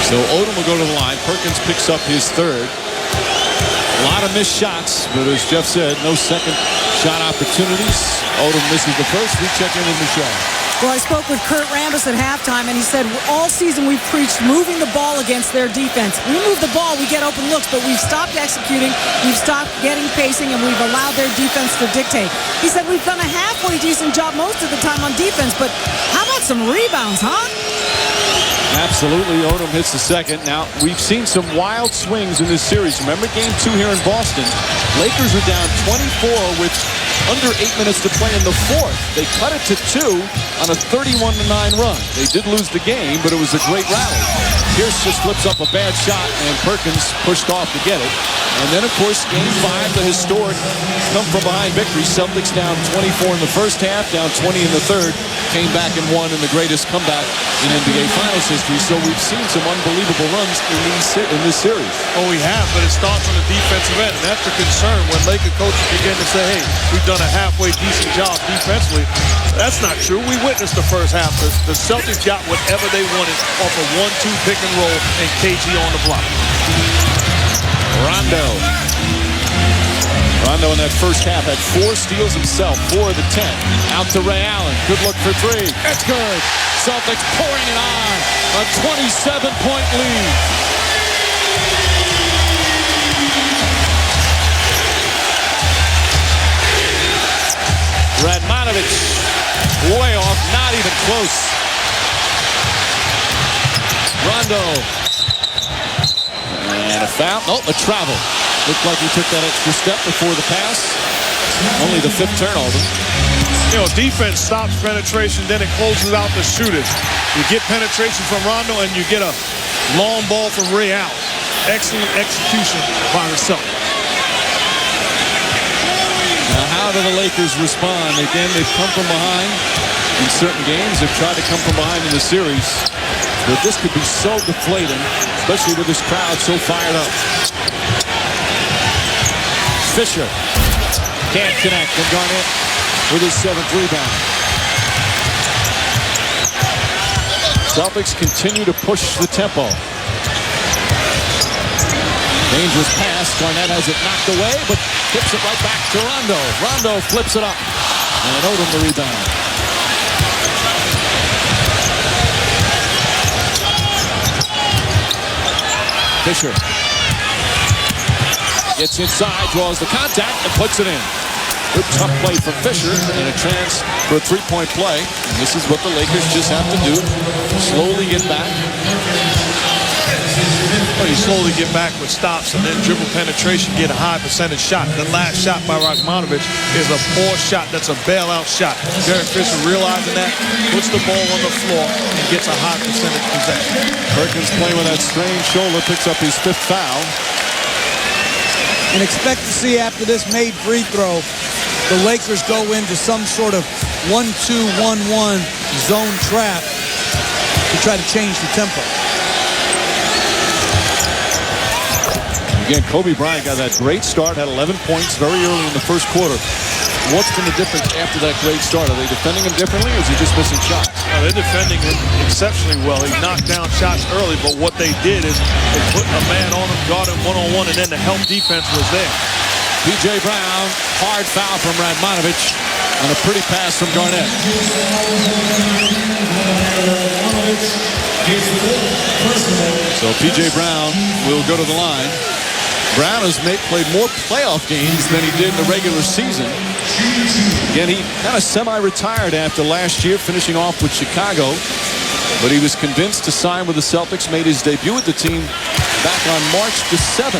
So Odom will go to the line. Perkins picks up his third. A lot of missed shots, but as Jeff said, no second shot opportunities. Odom misses the first. We check in with Michelle. Well, I spoke with Kurt Rambis at halftime, and he said all season we've preached moving the ball against their defense. We move the ball, we get open looks, but we've stopped executing, we've stopped getting pacing, and we've allowed their defense to dictate. He said we've done a halfway decent job most of the time on defense, but how about some rebounds, huh? Absolutely. Odom hits the second. Now, we've seen some wild swings in this series. Remember game 2 here in Boston? Lakers were down 24 with under 8 minutes to play in the fourth. They cut it to 2 on a 31-9 run. They did lose the game, but it was a great rally. Pierce just flips up a bad shot, and Perkins pushed off to get it. And then, of course, game 5, the historic come-from-behind victory. Celtics down 24 in the first half, down 20 in the third. Came back and won in the greatest comeback in NBA Finals history. So we've seen some unbelievable runs in this series. Oh, we have, but it starts on the defensive end. And that's the concern when Laker coaches begin to say, hey, we've done a halfway decent job defensively. That's not true. We witnessed the first half. The Celtics got whatever they wanted off a 1-2 pick and roll and KG on the block. Rondo in that first half had 4 steals himself, 4 of the 10. Out to Ray Allen. Good look for 3. It's good. Celtics pouring it on. A 27-point lead. Radmanovic way off, not even close. Rondo. And a foul. No, a travel. Looked like he took that extra step before the pass. Only the 5th turnover. You know, defense stops penetration, then it closes out the shooters. You get penetration from Rondo, and you get a long ball from Ray Allen. Excellent execution by the Celtics. Now, how do the Lakers respond? Again, they've come from behind in certain games. They've tried to come from behind in the series. But this could be so deflating, especially with this crowd so fired up. Fisher can't connect, and Garnett with his 7th rebound. Celtics continue to push the tempo. Dangerous pass. Garnett has it knocked away, but tips it right back to Rondo. Rondo flips it up, and Odom the rebound. Fisher gets inside, draws the contact, and puts it in. Good tough play from Fisher, and a chance for a 3-point play. And this is what the Lakers just have to do. Slowly get back. Well, you slowly get back with stops and then dribble penetration, get a high percentage shot. The last shot by Radmanovic is a poor shot. That's a bailout shot. Derek Fisher realizing that, puts the ball on the floor and gets a high percentage possession. Perkins playing with that strained shoulder, picks up his 5th foul. And expect to see after this made free throw, the Lakers go into some sort of 1-2-1-1 zone trap to try to change the tempo. Again, Kobe Bryant got that great start, had 11 points very early in the first quarter. What's been the difference after that great start? Are they defending him differently, or is he just missing shots? No, they're defending him exceptionally well. He knocked down shots early, but what they did is they put a man on him, guard him one-on-one, and then the help defense was there. P.J. Brown, hard foul from Radmanovic on a pretty pass from Garnett. So P.J. Brown will go to the line. Brown has played more playoff games than he did in the regular season. Again, he kind of semi-retired after last year, finishing off with Chicago. But he was convinced to sign with the Celtics, made his debut with the team back on March the 7th.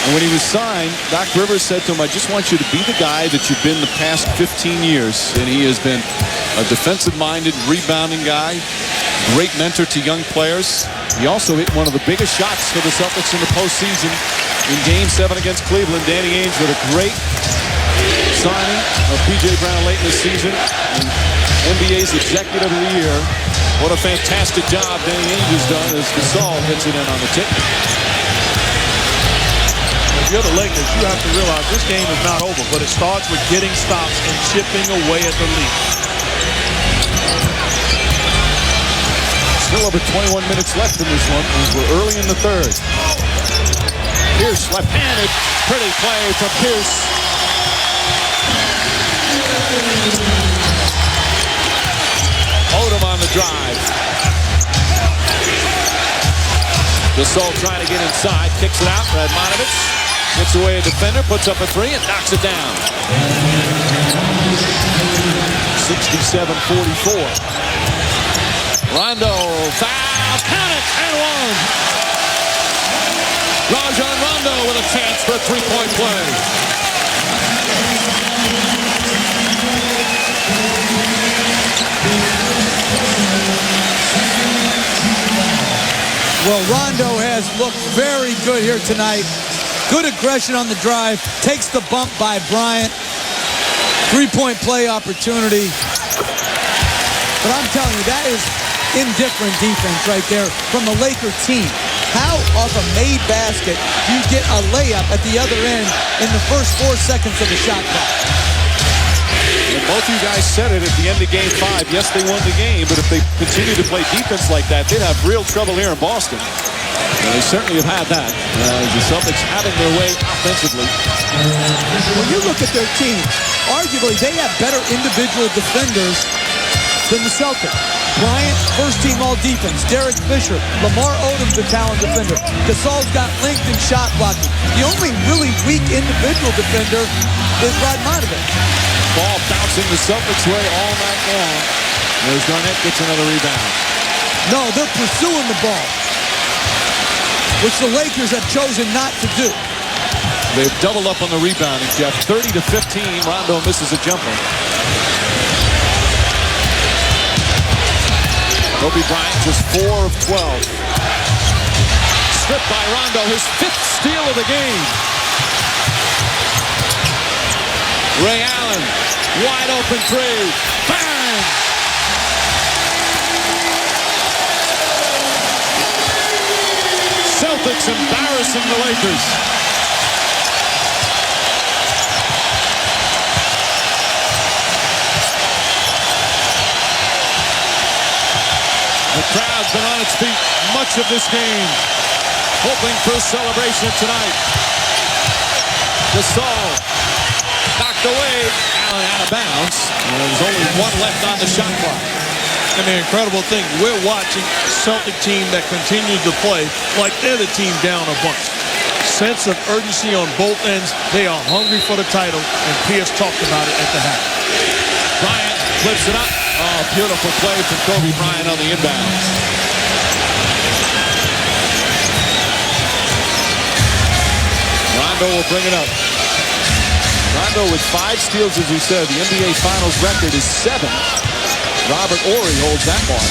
And when he was signed, Doc Rivers said to him, I just want you to be the guy that you've been the past 15 years. And he has been a defensive-minded, rebounding guy, great mentor to young players. He also hit one of the biggest shots for the Celtics in the postseason in Game 7 against Cleveland. Danny Ainge with a great signing of P.J. Brown late in the season. And NBA's Executive of the Year. What a fantastic job Danny Ainge has done as Gasol hits it in on the tip. If you're the Lakers, you have to realize this game is not over, but it starts with getting stops and chipping away at the lead. Still over 21 minutes left in this one, as we're early in the third. Pierce left-handed, pretty play from Pierce. Odom on the drive. Gasol trying to get inside, kicks it out. Radmanovic gets away a defender, puts up a three, and knocks it down. 67-44. Rondo, foul, count it, and one. Rajon Rondo with a chance for a three-point play. Well, Rondo has looked very good here tonight. Good aggression on the drive. Takes the bump by Bryant. Three-point play opportunity. But I'm telling you, that is indifferent defense right there from the Laker team. How off a made basket do you get a layup at the other end in the first 4 seconds of the shot clock? And both you guys said it at the end of Game 5. Yes, they won the game, but if they continue to play defense like that, they'd have real trouble here in Boston. And they certainly have had that. The Celtics having their way offensively. When you look at their team, arguably they have better individual defenders than the Celtics. Bryant, first team all defense. Derek Fisher, Lamar Odom's a talent defender. Gasol's got length and shot blocking. The only really weak individual defender is Radmanovic. Ball bouncing the Celtics way all night long. There's Garnett, gets another rebound. No, they're pursuing the ball, which the Lakers have chosen not to do. They've doubled up on the rebounding, Jeff. 30-15. Rondo misses a jumper. Kobe Bryant just 4 of 12. Stripped by Rondo, his 5th steal of the game. Ray Allen, wide open three. Bang! Celtics embarrassing the Lakers. The crowd's been on its feet much of this game, hoping for a celebration tonight. Gasol knocked away. Allen out of bounds. And there's only one left on the shot clock. And the incredible thing, we're watching a Celtic team that continues to play like they're the team down a bunch. Sense of urgency on both ends. They are hungry for the title, and Pierce talked about it at the half. Bryant flips it up. Oh, beautiful play from Kobe Bryant on the inbound. Rondo will bring it up. Rondo with 5 steals, as we said. The NBA Finals record is 7. Robert Horry holds that mark.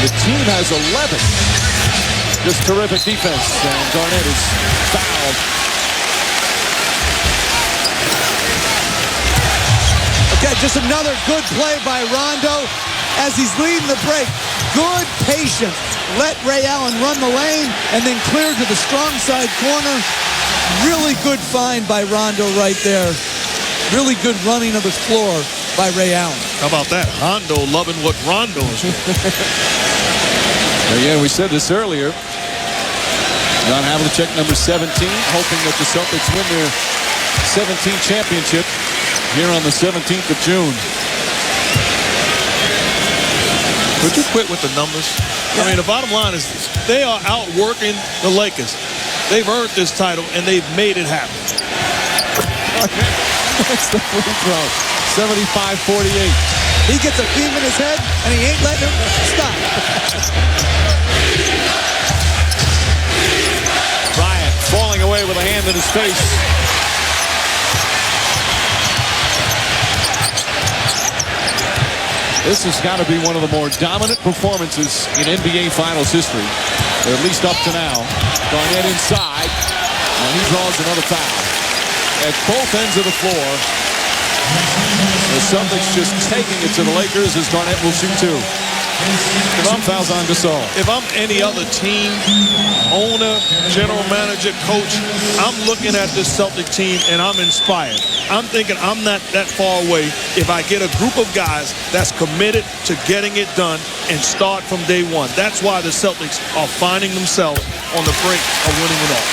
The team has 11. Just terrific defense, and Garnett is fouled. Okay, just another good play by Rondo as he's leading the break. Good patience. Let Ray Allen run the lane and then clear to the strong side corner. Really good find by Rondo right there. Really good running of the floor by Ray Allen. How about that? Rondo loving what Rondo is doing. Again, we said this earlier. John Havlicek, number 17, hoping that the Celtics win their 17th championship here on the 17th of June. Would you quit with the numbers? I mean, the bottom line is they are outworking the Lakers. They've earned this title, and they've made it happen. That's the free throw. 75-48. He gets a beam in his head, and he ain't letting him stop. Bryant falling away with a hand in his face. This has got to be one of the more dominant performances in NBA Finals history, or at least up to now. Garnett inside, and he draws another foul. At both ends of the floor, the Celtics just taking it to the Lakers as Garnett will shoot 2. Some fouls on Gasol. If I'm any other team, owner, general manager, coach, I'm looking at this Celtic team and I'm inspired. I'm thinking I'm not that far away if I get a group of guys that's committed to getting it done and start from day one. That's why the Celtics are finding themselves on the brink of winning it all.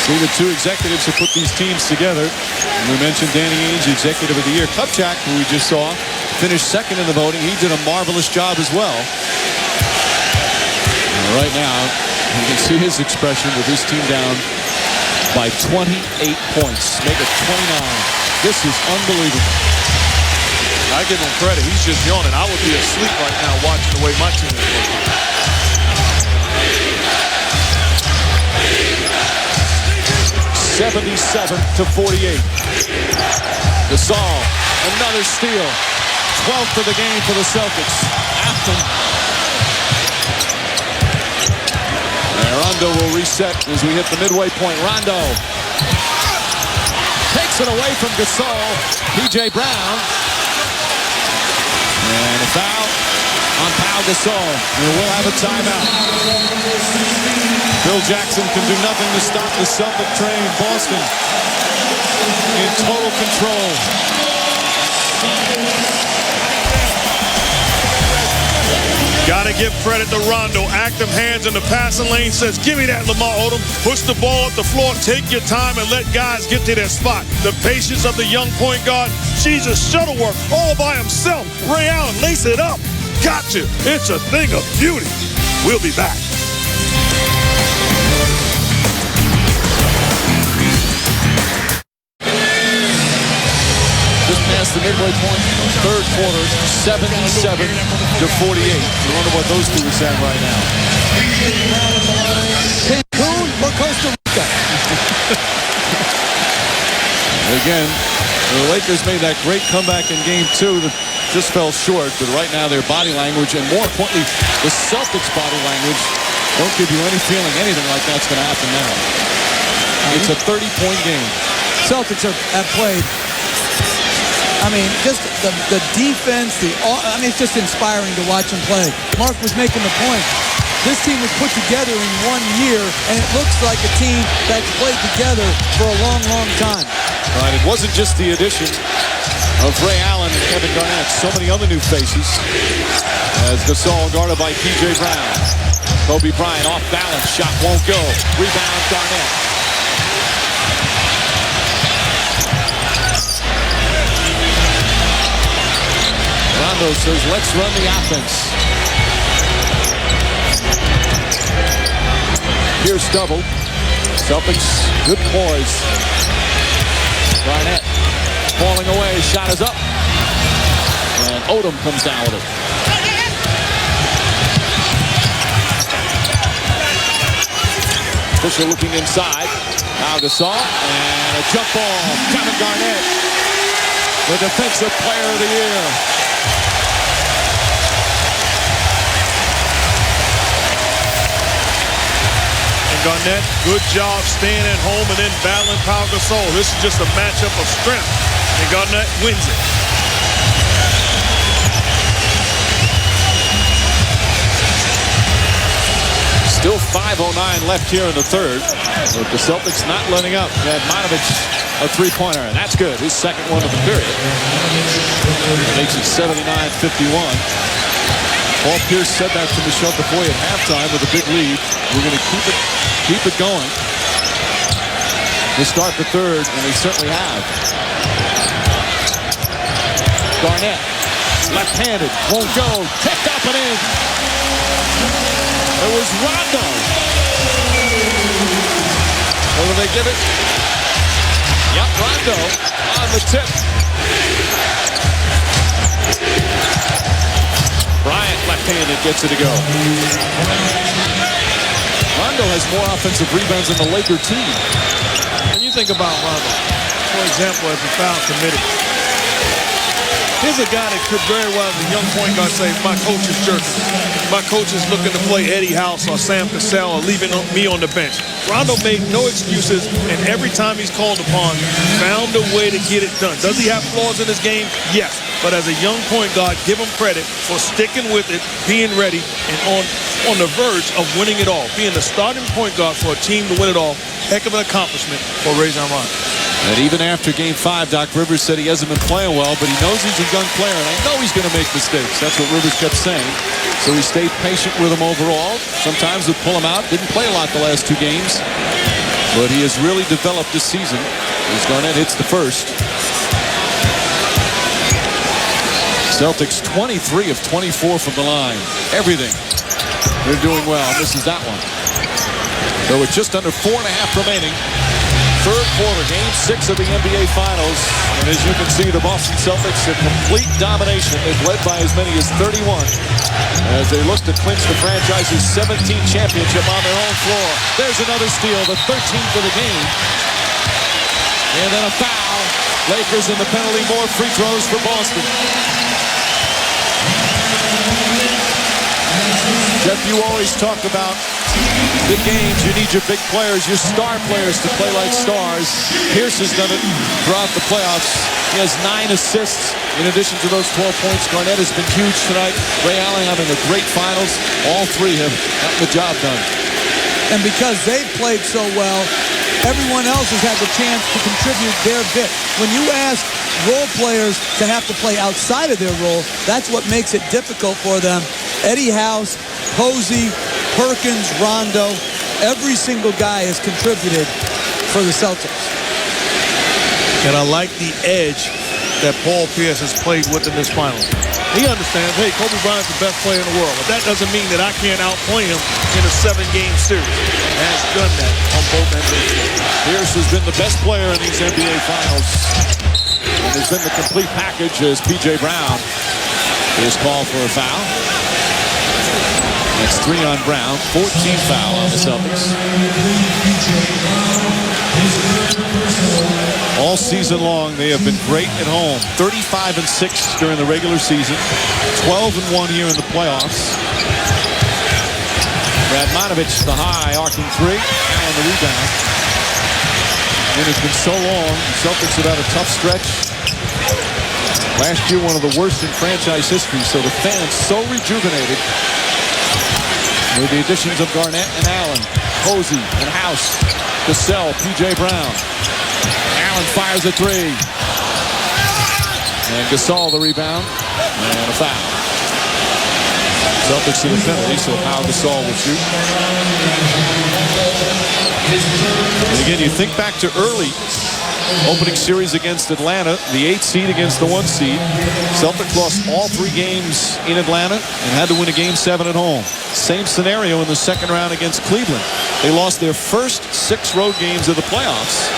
See the 2 executives who put these teams together. And we mentioned Danny Ainge, Executive of the Year. Kupchak, who we just saw, finished 2nd in the voting. He did a marvelous job as well. And right now, you can see his expression with his team down by 28 points. Make it 29. This is unbelievable. I give him credit. He's just yawning. I would be asleep right now watching the way my team is working. 77-48. Gasol, another steal. 12th of the game for the Celtics. Afton. And Rondo will reset as we hit the midway point. Rondo takes it away from Gasol. P.J. Brown. And a foul on Pau Gasol. And we'll have a timeout. Bill Jackson can do nothing to stop the Celtic train. Boston in total control. Got to give credit to Rondo. Active hands in the passing lane. Says, give me that, Lamar Odom. Push the ball up the floor. Take your time and let guys get to their spot. The patience of the young point guard. Jesus, shuttle work all by himself. Ray Allen, lace it up. Gotcha. It's a thing of beauty. We'll be back. Past the midway point, 3rd quarter, 77-48. I wonder what those 2 are saying right now. Cancun or Costa Rica? Again, the Lakers made that great comeback in Game 2 that just fell short, but right now their body language, and more importantly, the Celtics' body language, don't give you any feeling anything like that's going to happen now. It's a 30-point game. Celtics have played. I mean, just the defense, it's just inspiring to watch them play. Mark was making the point. This team was put together in 1 year, and it looks like a team that's played together for a long, long time. Right, it wasn't just the addition of Ray Allen and Kevin Garnett. So many other new faces. As Gasol guarded by P.J. Brown. Kobe Bryant off balance. Shot won't go. Rebound, Garnett. Rondo says, let's run the offense. Here's double. Celtics, good poise. Garnett falling away. Shot is up. And Odom comes down with it. Fisher looking inside. Now Gasol, and a jump ball. Kevin Garnett, the Defensive Player of the Year. And Garnett, good job staying at home and then battling Pau Gasol. This is just a matchup of strength, and Garnett wins it. Still 5:09 left here in the third. But the Celtics not letting up. Radmanovic, a three-pointer, and that's good. His second one of the period. Makes it 79-51. Paul Pierce said that to Michelle DeFoy at halftime with a big lead. We're going to keep it going. They start the third, and they certainly have. Garnett, left-handed, won't go. Kicked up and in. It was Rondo. Or will they give it? Yep, Rondo on the tip. Bryant, left-handed, gets it to go. Rondo has more offensive rebounds than the Laker team. When you think about Rondo, for example, as a foul committed, here's a guy that could very well, as a young point guard, say, my coach is jerking. My coach is looking to play Eddie House or Sam Cassell or leaving me on the bench. Rondo made no excuses, and every time he's called upon, found a way to get it done. Does he have flaws in his game? Yes. But as a young point guard, give him credit for sticking with it, being ready, and on the verge of winning it all. Being the starting point guard for a team to win it all, heck of an accomplishment for Rajon Rondo. And even after Game 5, Doc Rivers said he hasn't been playing well, but he knows he's a young player, and I know he's going to make mistakes. That's what Rivers kept saying. So he stayed patient with him overall. Sometimes would pull him out. Didn't play a lot the last two games. But he has really developed this season as Garnett hits the first. Celtics 23 of 24 from the line. Everything. They're doing well. Misses that one. So with just under 4.5 remaining. Third quarter, Game 6 of the NBA Finals. And as you can see, the Boston Celtics in complete domination. They've led by as many as 31 as they look to clinch the franchise's 17th championship on their own floor. There's another steal, the 13th of the game. And then a foul. Lakers in the penalty, more free throws for Boston. Jeff, you always talk about big games. You need your big players, your star players to play like stars. Pierce has done it throughout the playoffs. He has 9 assists in addition to those 12 points. Garnett has been huge tonight. Ray Allen having a great finals. All three have gotten the job done. And because they've played so well, everyone else has had the chance to contribute their bit. When you ask role players to have to play outside of their role, that's what makes it difficult for them. Eddie House, Posey, Perkins, Rondo, every single guy has contributed for the Celtics. And I like the edge that Paul Pierce has played with in this final. He understands, hey, Kobe Bryant's the best player in the world. But that doesn't mean that I can't outplay him in a 7-game series. And has done that on both ends of the floor. Pierce has been the best player in these NBA Finals. And has been the complete package as P.J. Brown is called for a foul. That's 3 on Brown, 14th foul on the Celtics. All season long, they have been great at home. 35-6 during the regular season. 12-1 here in the playoffs. Radmanovic, the high, arcing 3. Allen the rebound. And it's been so long. The Celtics have had a tough stretch. Last year, one of the worst in franchise history. So the fans so rejuvenated. With the additions of Garnett and Allen, Posey and House, Gasol, P.J. Brown. Allen fires a 3. And Gasol the rebound. And a foul. Celtics in the penalty, so Pau Gasol will shoot. And again, you think back to early opening series against Atlanta, the 8th seed against the 1 seed. Celtics lost all 3 games in Atlanta and had to win a Game 7 at home. Same scenario in the second round against Cleveland. They lost their first 6 road games of the playoffs.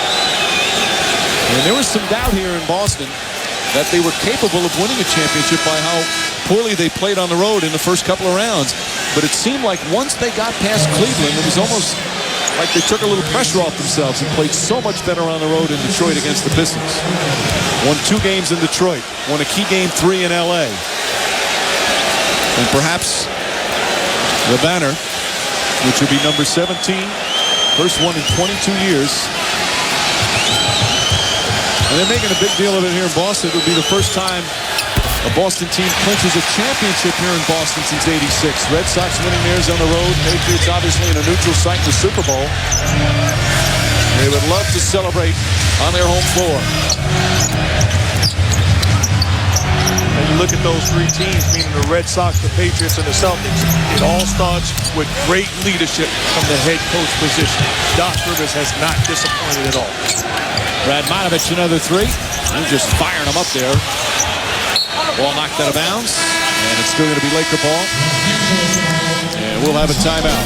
And there was some doubt here in Boston that they were capable of winning a championship by how poorly they played on the road in the first couple of rounds. But it seemed like once they got past Cleveland, it was almost like they took a little pressure off themselves and played so much better on the road in Detroit against the Pistons. Won 2 games in Detroit. Won a key game 3 in L.A. And perhaps the banner, which will be number 17, first one in 22 years. And they're making a big deal of it here in Boston. It would be the first time a Boston team clinches a championship here in Boston since '86. Red Sox winning theirs on the road. Patriots obviously in a neutral site in the Super Bowl. They would love to celebrate on their home floor. And you look at those 3 teams, meaning the Red Sox, the Patriots, and the Celtics. It all starts with great leadership from the head coach position. Doc Rivers has not disappointed at all. Radmanovich another 3. They're just firing them up there. Ball knocked out of bounds, and it's still going to be Laker ball. And we'll have a timeout.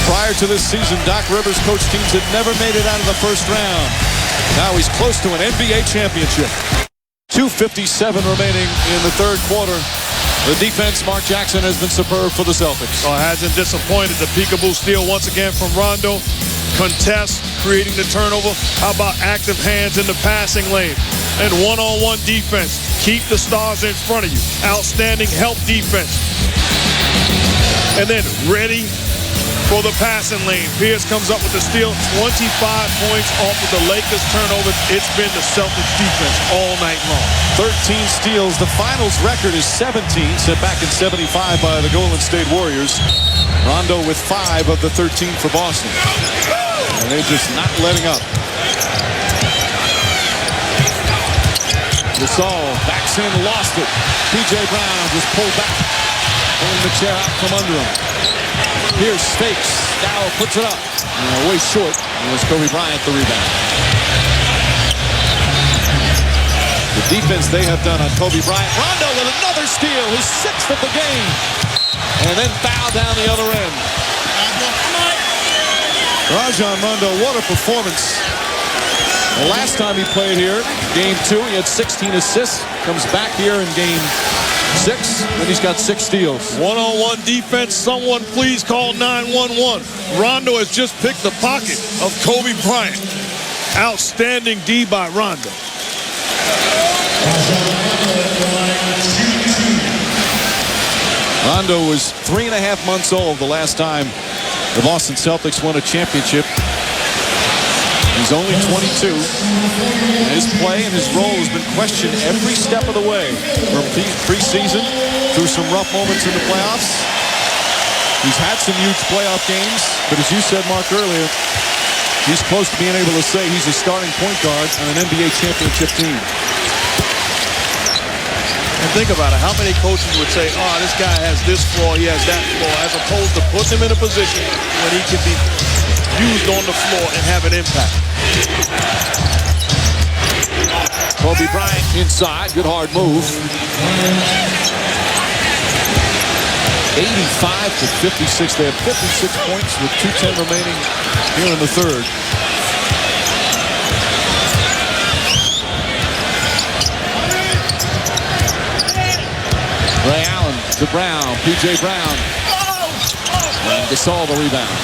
Prior to this season, Doc Rivers coached teams that never made it out of the first round. Now he's close to an NBA championship. 2:57 remaining in the third quarter. The defense, Mark Jackson, has been superb for the Celtics. Oh, hasn't disappointed. The peekaboo steal once again from Rondo. Contest, creating the turnover. How about active hands in the passing lane? And one-on-one defense. Keep the stars in front of you. Outstanding help defense. And then ready for the passing lane. Pierce comes up with the steal. 25 points off of the Lakers turnover. It's been the Celtics defense all night long. 13 steals. The finals record is 17, set back in '75 by the Golden State Warriors. Rondo with 5 of the 13 for Boston. And they're just not letting up. Gasol backs in, lost it. P.J. Brown just pulled back, pulling the chair out from under him. Pierce fakes. Dow puts it up. Way short. It was Kobe Bryant the rebound. The defense they have done on Kobe Bryant. Rondo with another steal, his 6th of the game. And then foul down the other end. Rajon Rondo, what a performance. The last time he played here, game 2, he had 16 assists. Comes back here in game 6, and he's got 6 steals. One-on-one defense. Someone please call 911. Rondo has just picked the pocket of Kobe Bryant. Outstanding D by Rondo. Rondo was 3.5 months old the last time the Boston Celtics won a championship. He's only 22. His play and his role has been questioned every step of the way. From preseason through some rough moments in the playoffs. He's had some huge playoff games, but as you said, Mark, earlier, he's close to being able to say he's a starting point guard on an NBA championship team. And think about it. How many coaches would say, oh, this guy has this flaw, he has that flaw, as opposed to putting him in a position when he can be used on the floor and have an impact. Kobe Bryant inside. Good hard move. 85-56. They have 56 points with 2:10 remaining here in the third. Ray Allen to Brown. P.J. Brown. And Gasol the rebound.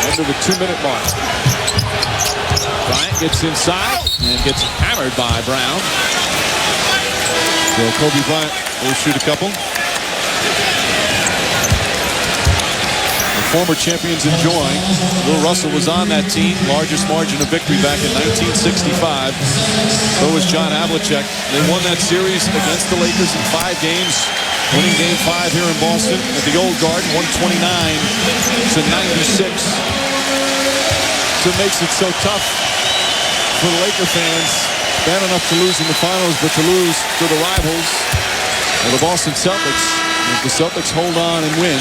Under the 2-minute mark. Bryant gets inside and gets hammered by Brown. So Kobe Bryant will shoot a couple. The former champions enjoying. Bill Russell was on that team. Largest margin of victory back in 1965. So was John Havlicek. They won that series against the Lakers in 5 games. Winning game 5 here in Boston at the Old Garden, 129-96. So it makes it so tough for the Laker fans. Bad enough to lose in the finals, but to lose to the rivals, the Boston Celtics. And if the Celtics hold on and win,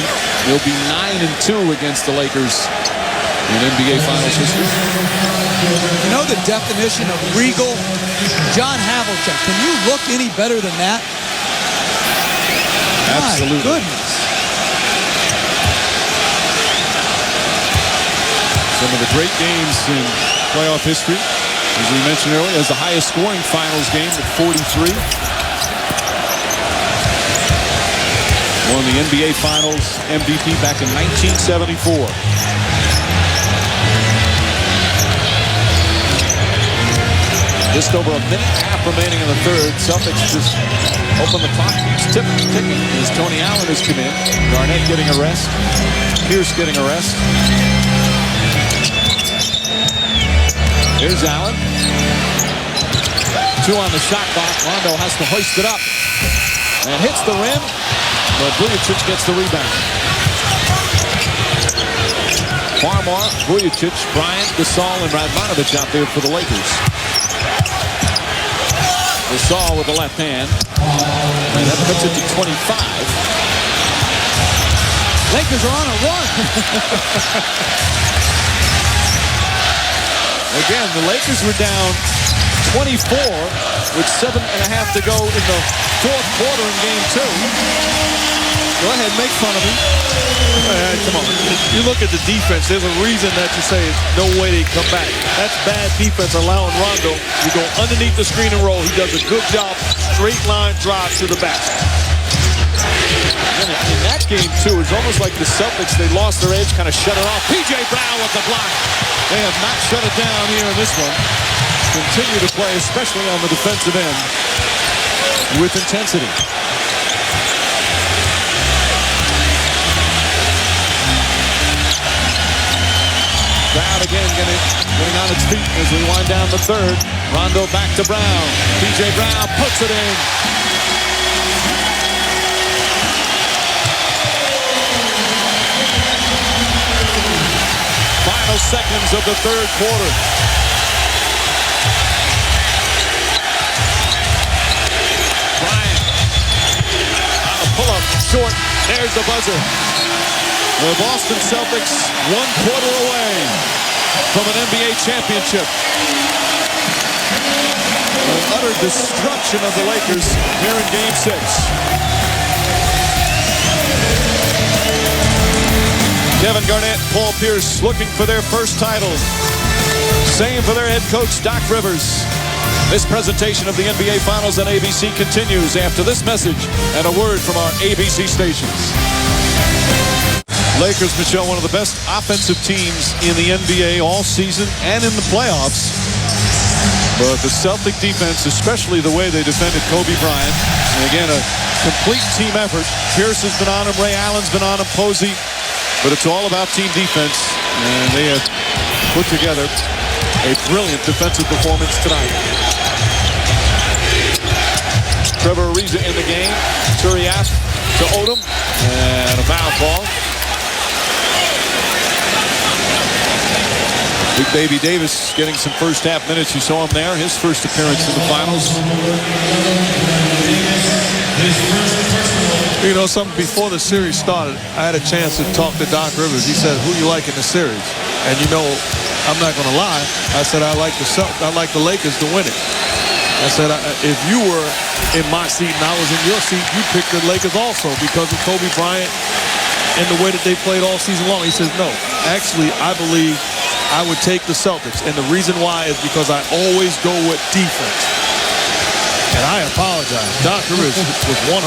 they'll be 9-2 against the Lakers in NBA Finals history. You know the definition of regal? John Havlicek. Can you look any better than that? Absolutely. My goodness. Some of the great games in playoff history. As we mentioned earlier, as the highest scoring finals game at 43. Won the NBA Finals MVP back in 1974. Just over a minute and a half remaining in the third. Celtics just open the clock. It's ticking as Tony Allen has come in. Garnett getting a rest. Pierce getting a rest. Here's Allen. 2 on the shot clock. Rondo has to hoist it up. And hits the rim. But Vujacic gets the rebound. Farmar, Vujacic, Bryant, Gasol, and Radmanovic out there for the Lakers. Gasol with the left hand. And that puts it to 25. Lakers are on a run. Again, the Lakers were down 24 with 7.5 to go in the fourth quarter in game 2. Go ahead, make fun of me. Man, come on. You look at the defense, there's a reason that you say no way they come back. That's bad defense allowing Rondo to go underneath the screen and roll. He does a good job, straight line drive to the basket. In that game, too, it's almost like the Celtics, they lost their edge, kind of shut it off. P.J. Brown with the block. They have not shut it down here in this one. Continue to play, especially on the defensive end, with intensity. Crowd again getting on its feet as we wind down the third. Rondo back to Brown. P.J. Brown puts it in. Final seconds of the third quarter. Bryant on a pull-up, short. There's the buzzer. The Boston Celtics 1 quarter away from an NBA championship. An utter destruction of the Lakers here in Game 6. Kevin Garnett, Paul Pierce looking for their first title. Same for their head coach, Doc Rivers. This presentation of the NBA Finals on ABC continues after this message and a word from our ABC stations. Lakers, Michelle, one of the best offensive teams in the NBA all season and in the playoffs. But the Celtic defense, especially the way they defended Kobe Bryant, and again, a complete team effort. Pierce has been on him, Ray Allen's been on him, Posey. But it's all about team defense, and they have put together a brilliant defensive performance tonight. Trevor Ariza in the game. Turiaf to Odom, and a foul call. Big Baby Davis getting some first half minutes. You saw him there, his first appearance in the finals. You know something, before the series started, I had a chance to talk to Doc Rivers. He said, who you like in the series? And you know, I'm not going to lie. I said, I like the Lakers to win it. I said, if you were in my seat and I was in your seat, you'd pick the Lakers also because of Kobe Bryant and the way that they played all season long. He says, no, actually, I believe I would take the Celtics. And the reason why is because I always go with defense. And I apologize. Doc Rivers was 100%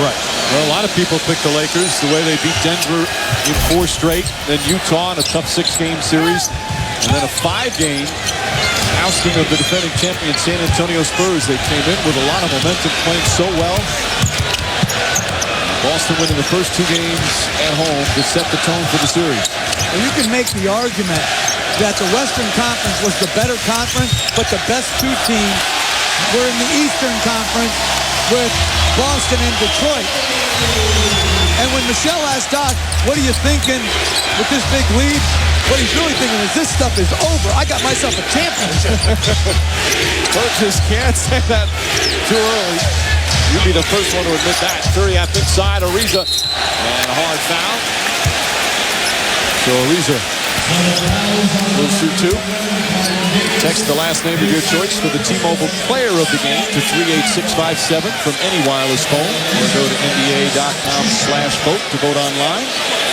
right. Well, a lot of people picked the Lakers the way they beat Denver in 4 straight, then Utah in a tough 6-game series, and then a 5-game ousting of the defending champion San Antonio Spurs. They came in with a lot of momentum, playing so well. Boston winning the first 2 games at home to set the tone for the series. Well, you can make the argument that the Western Conference was the better conference, but the best 2 teams were in the Eastern Conference with Boston and Detroit. And when Michelle asked Doc, what are you thinking with this big lead? What he's really thinking is this stuff is over. I got myself a championship. Coaches can't say that too early. You'd be the first one to admit that. Turiaf inside, Ariza. And a hard foul. So Ariza will shoot 2. Text the last name of your choice for the T-Mobile Player of the Game to 38657 from any wireless phone, or go to NBA.com/vote to vote online.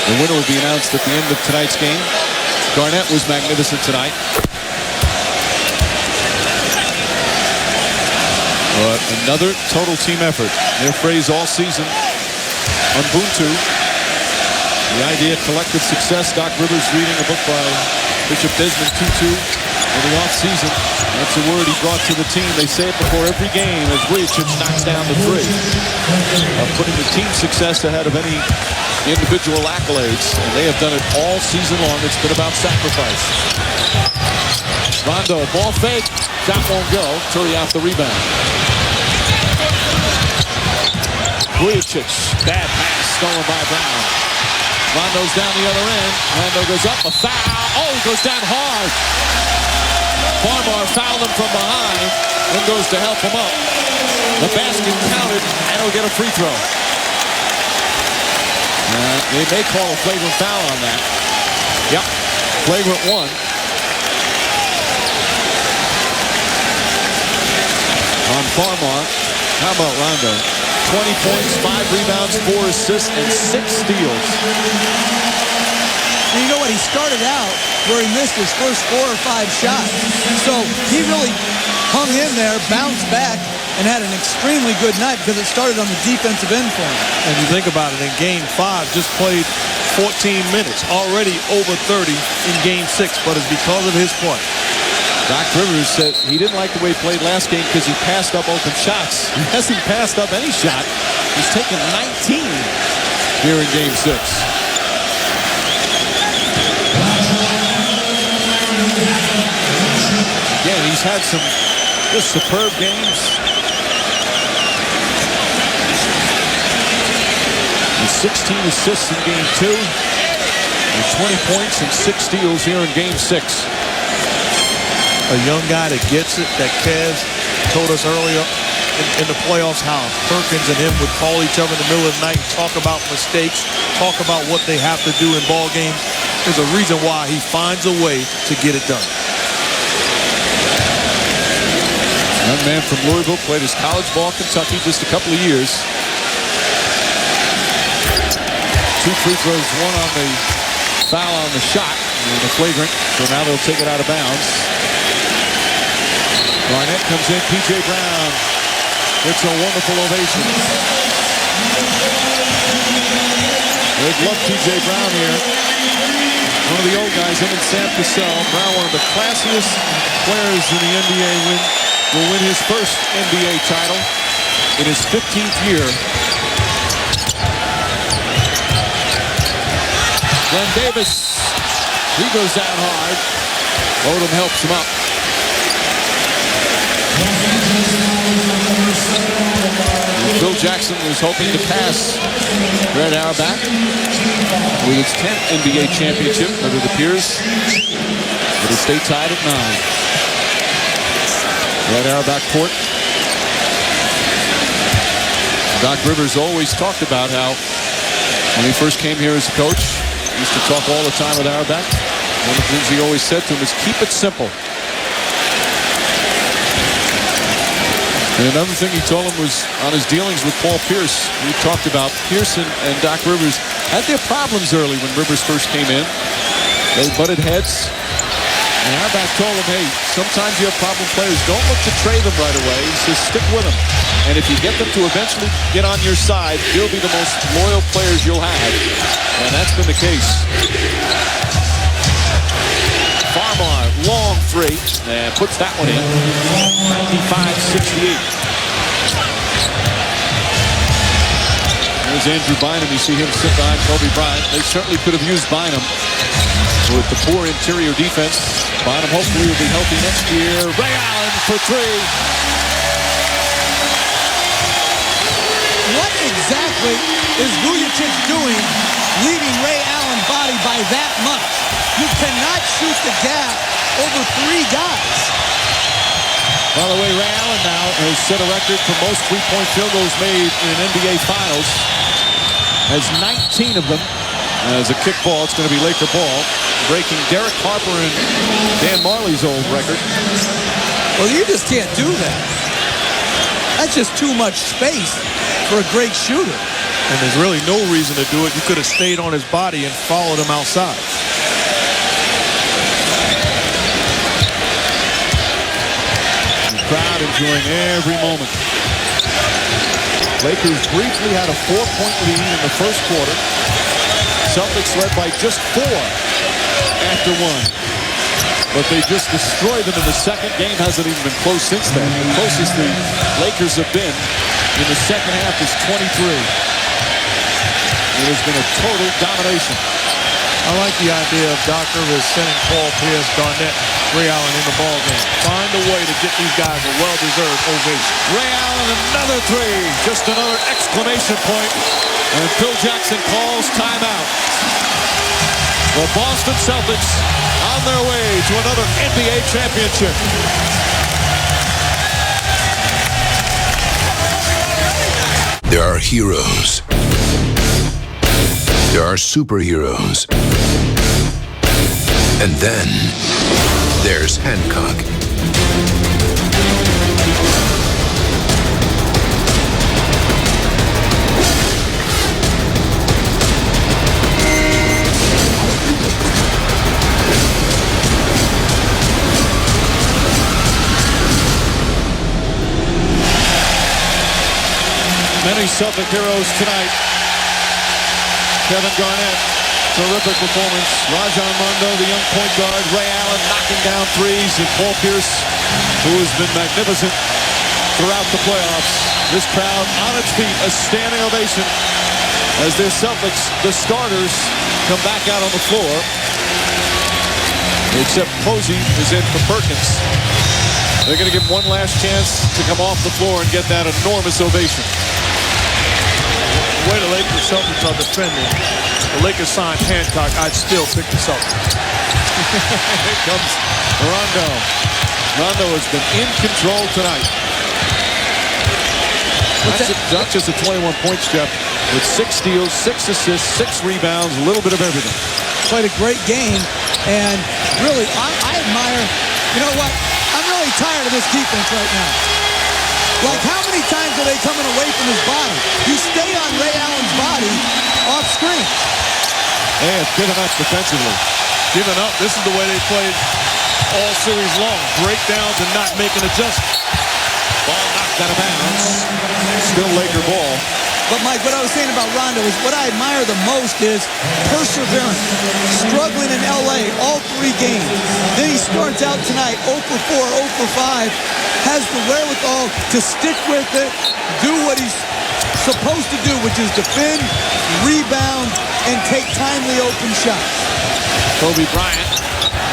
The winner will be announced at the end of tonight's game. Garnett was magnificent tonight. But another total team effort. Their phrase all season Ubuntu. The idea of collective success. Doc Rivers reading a book by Bishop Desmond Tutu in the offseason. That's a word he brought to the team. They say it before every game as Vujicic knocks down the three. Putting the team success ahead of any individual accolades. And they have done it all season long. It's been about sacrifice. Rondo, ball fake. Shot won't go. Curry off the rebound. Vujicic, bad pass stolen by Brown. Rondo's down the other end. Rondo goes up, a foul. Oh, he goes down hard. Farmar fouled him from behind and goes to help him up. The basket counted, and he'll get a free throw. They may call a flagrant foul on that. Yep, flagrant one. On Farmar. How about Rondo? 20 points, 5 rebounds, 4 assists, and 6 steals. And you know what? He started out where he missed his first 4 or 5 shots. So he really hung in there, bounced back, and had an extremely good night because it started on the defensive end for him. And you think about it, in Game 5, just played 14 minutes, already over 30 in Game 6, but it's because of his play. Doc Rivers said he didn't like the way he played last game because he passed up open shots. He hasn't passed up any shot. He's taken 19 here in Game 6. Again, he's had some just superb games. And 16 assists in Game 2. And 20 points and 6 steals here in Game 6. A young guy that gets it, that Kez told us earlier in the playoffs how Perkins and him would call each other in the middle of the night, talk about mistakes, talk about what they have to do in ball games. There's a reason why he finds a way to get it done. Young man from Louisville, played his college ball in Kentucky just a couple of years. 2 free throws, 1 on the foul on the shot, and the flagrant, so now they'll take it out of bounds. Garnett comes in, P.J. Brown. It's a wonderful ovation. They'd love P.J. Brown here. One of the old guys, him and Sam Cassell. Brown, one of the classiest players in the NBA, will win his first NBA title in his 15th year. Glenn Davis, he goes down hard. Odom helps him up. Phil Jackson was hoping to pass Red Auerbach with his 10th NBA championship under the Piers, but it stayed tied at 9. Red Auerbach court. Doc Rivers always talked about how when he first came here as a coach, he used to talk all the time with Auerbach. One of the things he always said to him is keep it simple. And another thing he told him was on his dealings with Paul Pierce. He talked about Pearson and Doc Rivers had their problems early when Rivers first came in. They butted heads. And Auerbach told him, hey, sometimes you have problem players. Don't look to trade them right away. He says, stick with them. And if you get them to eventually get on your side, they'll be the most loyal players you'll have. And that's been the case. Farmar, long three, and puts that one in. 95-68. There's Andrew Bynum. You see him sit behind Kobe Bryant. They certainly could have used Bynum with the poor interior defense. Bynum hopefully will be healthy next year. Ray Allen for 3. What exactly is Vujicic doing, leaving Ray Allen body by that much? You cannot shoot the gap over 3 guys. By the way, Ray Allen now has set a record for most three-point field goals made in an NBA Finals. Has 19 of them. As a kick ball, it's going to be Laker ball, breaking Derek Harper and Dan Marley's old record. Well, you just can't do that. That's just too much space for a great shooter. And there's really no reason to do it. You could have stayed on his body and followed him outside. The crowd enjoying every moment. Lakers briefly had a 4-point lead in the first quarter. Celtics led by just 4 after 1. But they just destroyed them in the second. Game hasn't even been close since then. The closest the Lakers have been in the second half is 23. It has been a total domination. I like the idea of Doc Rivers sending Paul Pierce, Garnett, Ray Allen in the ball game. Find a way to get these guys a well-deserved ovation. Ray Allen, another 3. Just another exclamation point. And Phil Jackson calls timeout. The Boston Celtics on their way to another NBA championship. There are heroes. There are superheroes. And then there's Hancock. Many Celtic heroes tonight. Kevin Garnett, terrific performance. Rajon Rondo, the young point guard. Ray Allen knocking down threes. And Paul Pierce, who has been magnificent throughout the playoffs. This crowd on its feet, a standing ovation as their Celtics, the starters, come back out on the floor. Except Posey is in for Perkins. They're going to give him one last chance to come off the floor and get that enormous ovation. The way the Lakers Celtics are defending, the Lakers signed Hancock, I'd still pick the Celtics. Here comes Rondo. Rondo has been in control tonight. Not just a 21 points, Jeff, with 6 steals, 6 assists, 6 rebounds, a little bit of everything. Played a great game, and really, I admire, you know what? I'm really tired of this defense right now. Like, how many times are they coming away from his body? You stay on Ray Allen's body off screen. They have given up defensively. Given up, this is the way they played all series long. Breakdowns and not making adjustments. Ball knocked out of bounds. Still Laker ball. But, Mike, what I was saying about Rondo is what I admire the most is perseverance. Struggling in L.A. all 3 games. Then he starts out tonight 0 for 4, 0 for 5. Has the wherewithal to stick with it, do what he's supposed to do, which is defend, rebound, and take timely open shots. Kobe Bryant.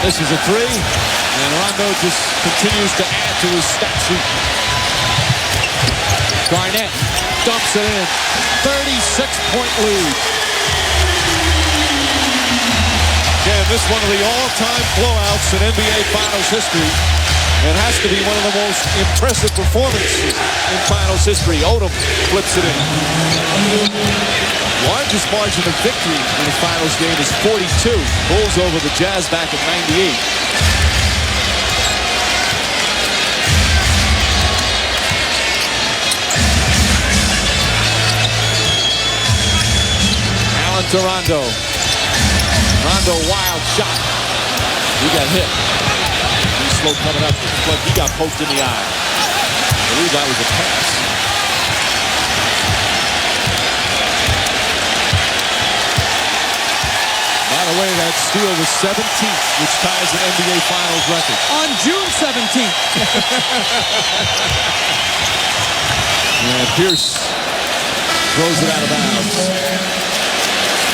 This is a 3. And Rondo just continues to add to his stat sheet. Garnett dumps it in. 36-point lead. Again, this is one of the all-time blowouts in NBA Finals history. It has to be one of the most impressive performances in Finals history. Odom flips it in. Largest margin of victory in a Finals game is 42. Bulls over the Jazz back in '98. Allen to Rondo. Rondo, wild shot. He got hit. Slow coming up, but he got poked in the eye. I believe that was a pass. By the way, that steal was 17th, which ties the NBA Finals record. On June 17th. And Pierce throws it out of bounds.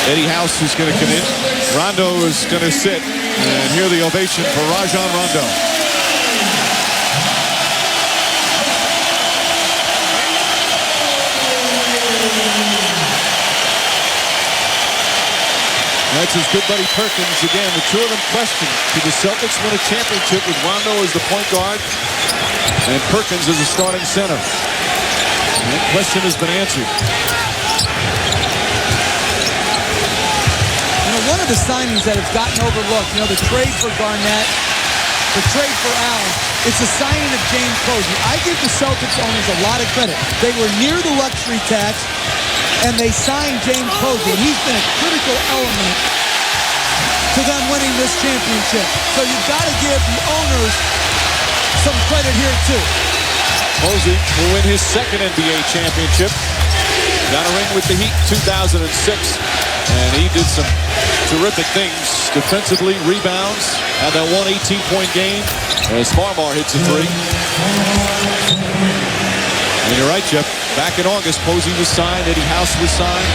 Eddie House is going to come in. Rondo is going to sit. And hear the ovation for Rajon Rondo. That's his good buddy Perkins. Again, the two of them question, could the Celtics win a championship with Rondo as the point guard and Perkins as the starting center? And that question has been answered. One of the signings that has gotten overlooked, the trade for Garnett, the trade for Allen, it's a signing of James Posey. I give the Celtics owners a lot of credit. They were near the luxury tax, and they signed James Posey, and he's been a critical element to them winning this championship. So you've got to give the owners some credit here, too. Posey will win his second NBA championship. Got a ring with the Heat 2006, and he did some terrific things defensively, rebounds, had that one 18-point game as Farmar hits a three. And you're right, Jeff. Back in August, Posey was signed, Eddie House was signed.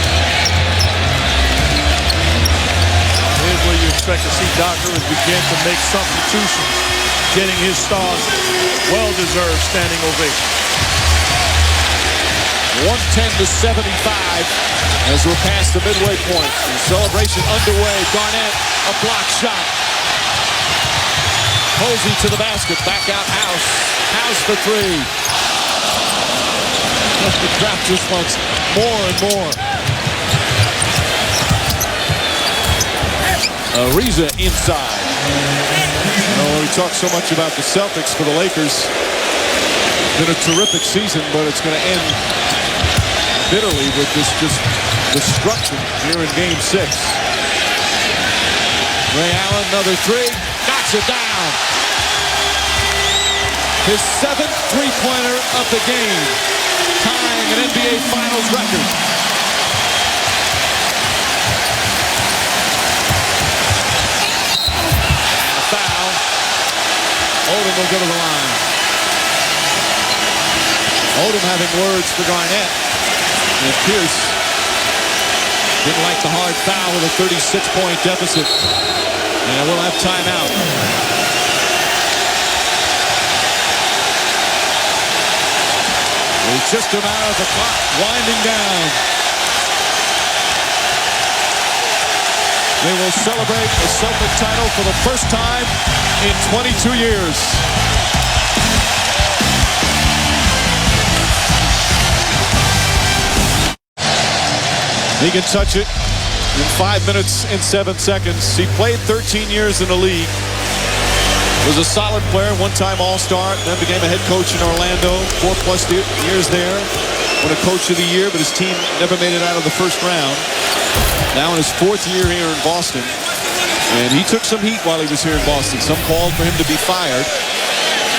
Here's where you expect to see Doc Rivers begin to make substitutions, getting his stars well-deserved standing ovation. 110-75 as we're past the midway point. The celebration underway. Garnett, a block shot. Posey to the basket. Back out House. House for three. The crowd just wants more and more. Ariza inside. We talk so much about the Celtics for the Lakers. Been a terrific season, but it's going to end bitterly with this just destruction here in Game 6. Ray Allen, another three, knocks it down. His 7th three-pointer of the game, tying an NBA Finals record. And a foul. Odom will go to the line. Odom having words for Garnett. And Pierce didn't like the hard foul with a 36-point deficit. And we'll have timeout. We're just about out of the clock, winding down. They will celebrate a Celtic title for the first time in 22 years. He can touch it in 5 minutes and 7 seconds. He played 13 years in the league. Was a solid player, one-time All-Star, then became a head coach in Orlando, 4+ years there. Won a Coach of the Year, but his team never made it out of the first round. Now in his 4th year here in Boston. And he took some heat while he was here in Boston. Some called for him to be fired.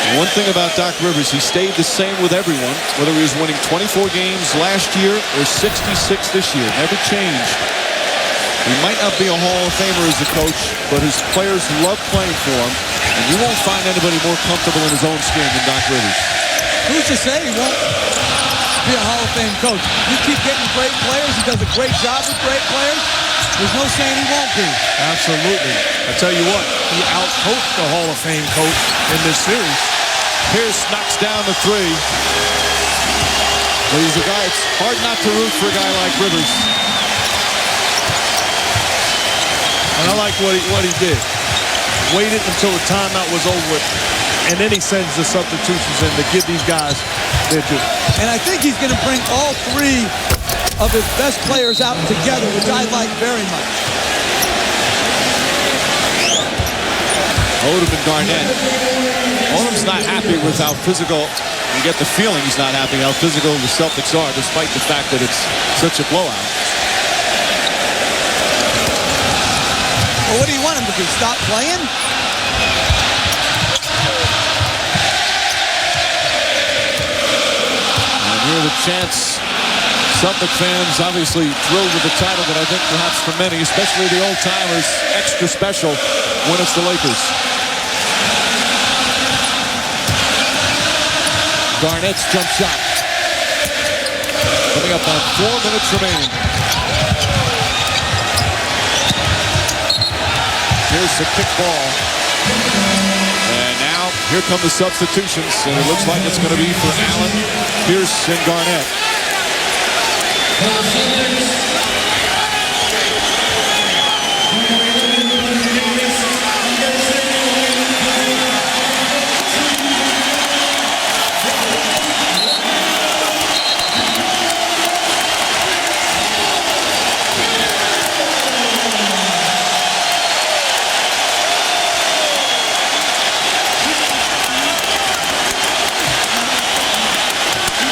And one thing about Doc Rivers, he stayed the same with everyone, whether he was winning 24 games last year or 66 this year. Never changed. He might not be a Hall of Famer as a coach, but his players love playing for him. And you won't find anybody more comfortable in his own skin than Doc Rivers. Who's to say he won't be a Hall of Fame coach? You keep getting great players. He does a great job with great players. There's no saying he won't be. Absolutely. I tell you what, he out-coached the Hall of Fame coach in this series. Pierce knocks down the three. But he's a guy, it's hard not to root for a guy like Rivers. And I like what he did. Waited until the timeout was over, and then he sends the substitutions in to give these guys their due. And I think he's going to bring all three of his best players out together, which I like very much. Odom and Garnett. Odom's not happy with how physical, you get the feeling he's not happy how physical the Celtics are, despite the fact that it's such a blowout. Well, what do you want him to do? Stop playing? And here the chance. Celtic fans obviously thrilled with the title, but I think perhaps for many, especially the old-timers, extra special when it's the Lakers. Garnett's jump shot. Coming up on 4 minutes remaining. Here's the kick ball. And now, here come the substitutions. And it looks like it's going to be for Allen, Pierce, and Garnett.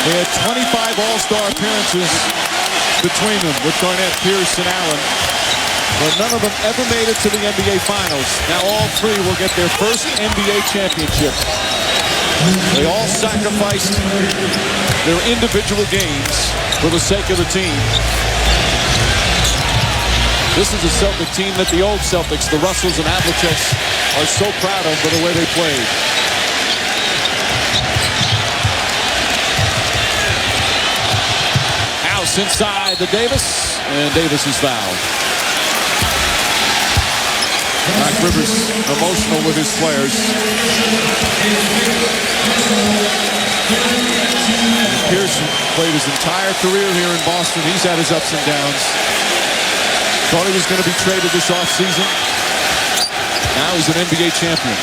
They had 25 All-Star appearances between them with Garnett, Pierce, and Allen. But none of them ever made it to the NBA Finals. Now all three will get their first NBA championship. They all sacrificed their individual games for the sake of the team. This is a Celtic team that the old Celtics, the Russells and Havliceks, are so proud of for the way they played. House inside to Davis, and Davis is fouled. Doc Rivers emotional with his players. Pearson played his entire career here in Boston. He's had his ups and downs. Thought he was going to be traded this offseason. Now he's an NBA champion.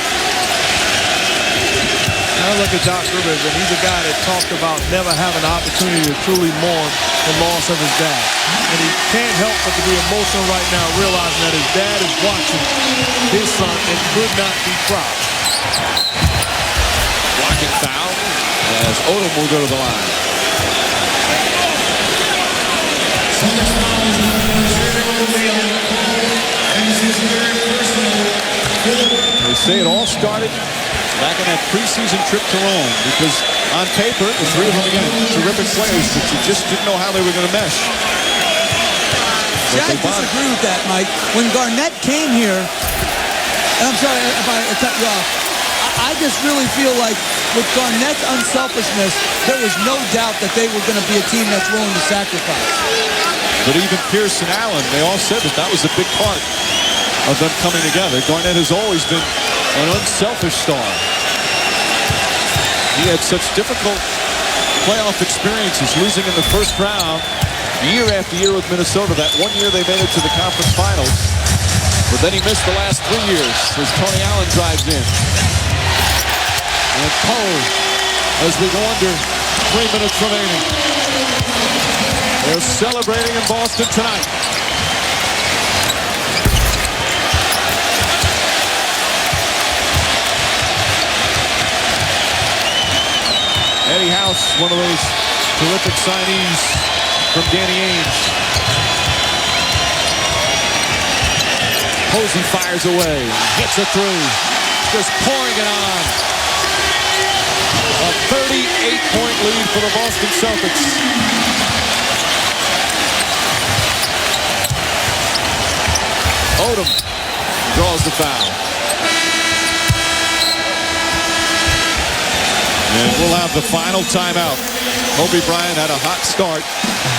I look at Doc Rivers, and he's a guy that talked about never having an opportunity to truly mourn the loss of his dad. And he can't help but to be emotional right now, realizing that his dad is watching his son and could not be proud. Blocking foul as Odom will go to the line. They say it all started back in that preseason trip to Rome, because on paper, the three of them, again, terrific players, but you just didn't know how they were going to mesh. See, I disagree with that, Mike. When Garnett came here, and I'm sorry if I cut you off, I just really feel like with Garnett's unselfishness, there was no doubt that they were going to be a team that's willing to sacrifice. But even Pierce and Allen, they all said that that was a big part of them coming together. Garnett has always been an unselfish star. He had such difficult playoff experiences, losing in the first round year after year with Minnesota. That one year they made it to the conference finals, but then he missed the last 3 years as Tony Allen drives in. And Poe, as we go under 3 minutes remaining. They're celebrating in Boston tonight. Eddie House, one of those terrific signees from Danny Ainge. Posey fires away, hits a three, just pouring it on. A 38-point lead for the Boston Celtics. Odom draws the foul. And we'll have the final timeout. Kobe Bryant had a hot start,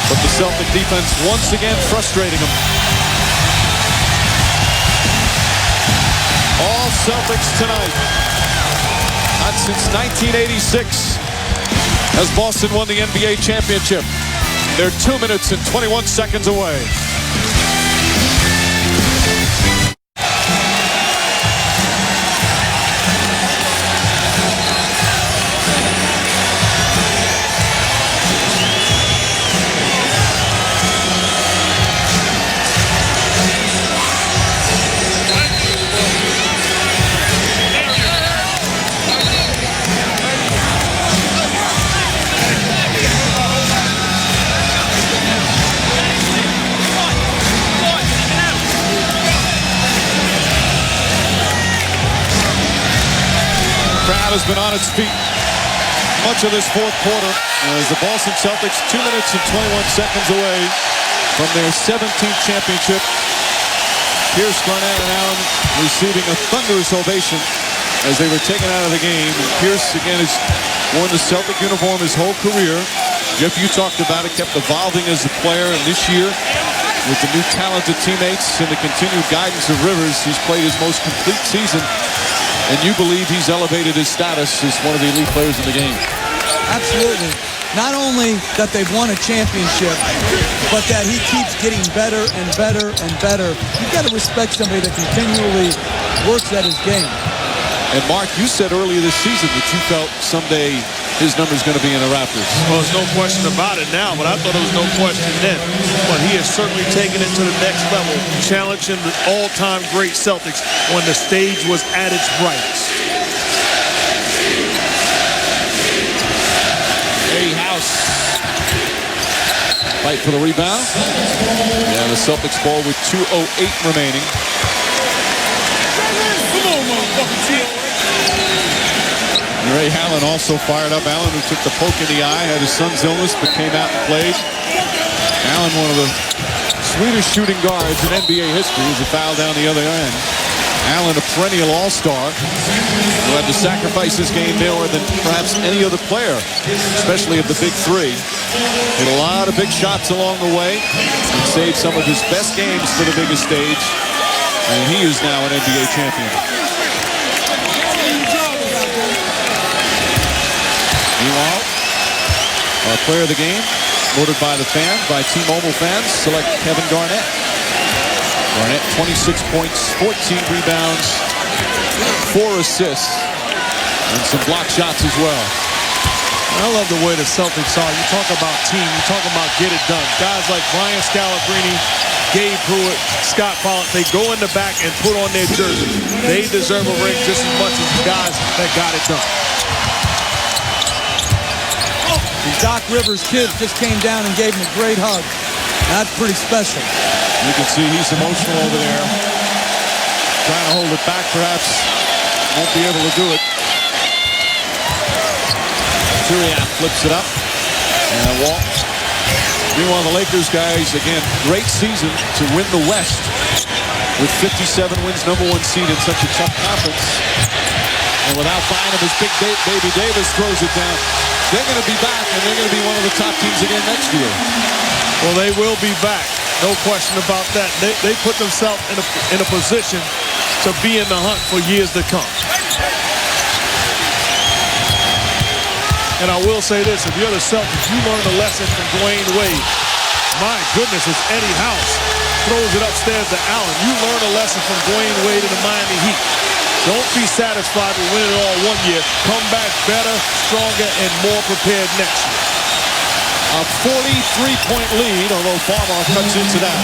but the Celtic defense once again frustrating him. All Celtics tonight. Not since 1986 has Boston won the NBA championship. They're 2 minutes and 21 seconds away. Has been on its feet much of this fourth quarter as the Boston Celtics 2 minutes and 21 seconds away from their 17th championship. Here's Garnett and Allen receiving a thunderous ovation as they were taken out of the game. And Pierce again has worn the Celtic uniform his whole career. Jeff, you talked about it, kept evolving as a player, and this year with the new talented teammates and the continued guidance of Rivers, he's played his most complete season. And you believe he's elevated his status as one of the elite players in the game? Absolutely. Not only that they've won a championship, but that he keeps getting better and better and better. You've got to respect somebody that continually works at his game. And Mark, you said earlier this season that you felt someday his number's going to be in the Raptors. Well, there's no question about it now, but I thought there was no question then. But he has certainly taken it to the next level, challenging the all-time great Celtics when the stage was at its brightest. Eddie House. Fight for the rebound. And the Celtics ball with 2:08 remaining. Come on, motherfucker, Ray Allen also fired up. Allen, who took the poke in the eye, had his son's illness, but came out and played. Allen, one of the sweetest shooting guards in NBA history, is a foul down the other end. Allen, a perennial all-star, who had to sacrifice his game more than perhaps any other player, especially of the big three. Hit a lot of big shots along the way and saved some of his best games for the biggest stage. And he is now an NBA champion. Meanwhile, our player of the game, voted by the fans, by T-Mobile fans, select Kevin Garnett. Garnett, 26 points, 14 rebounds, 4 assists, and some block shots as well. I love the way the Celtics are. You talk about team, you talk about get it done. Guys like Bryant, Scalabrine, Gabe Pruitt, Scott Pollock, they go in the back and put on their jersey. They deserve a ring just as much as the guys that got it done. Doc Rivers' kids just came down and gave him a great hug. That's pretty special. You can see he's emotional over there. Trying to hold it back, perhaps. Won't be able to do it. Turiaf flips it up. And a walk. Meanwhile, the Lakers guys, again, great season to win the West. With 57 wins, #1 seed in such a tough conference. And without Bynum, his big baby Davis throws it down. They're going to be back, and they're going to be one of the top teams again next year. Well, they will be back. No question about that. They put themselves in a position to be in the hunt for years to come. And I will say this, if you're the Celtics, you learn a lesson from Dwayne Wade. My goodness, as Eddie House throws it upstairs to Allen, you learn a lesson from Dwayne Wade and the Miami Heat. Don't be satisfied with winning it all one year. Come back better, stronger, and more prepared next year. A 43-point lead, although Farmar cuts into that.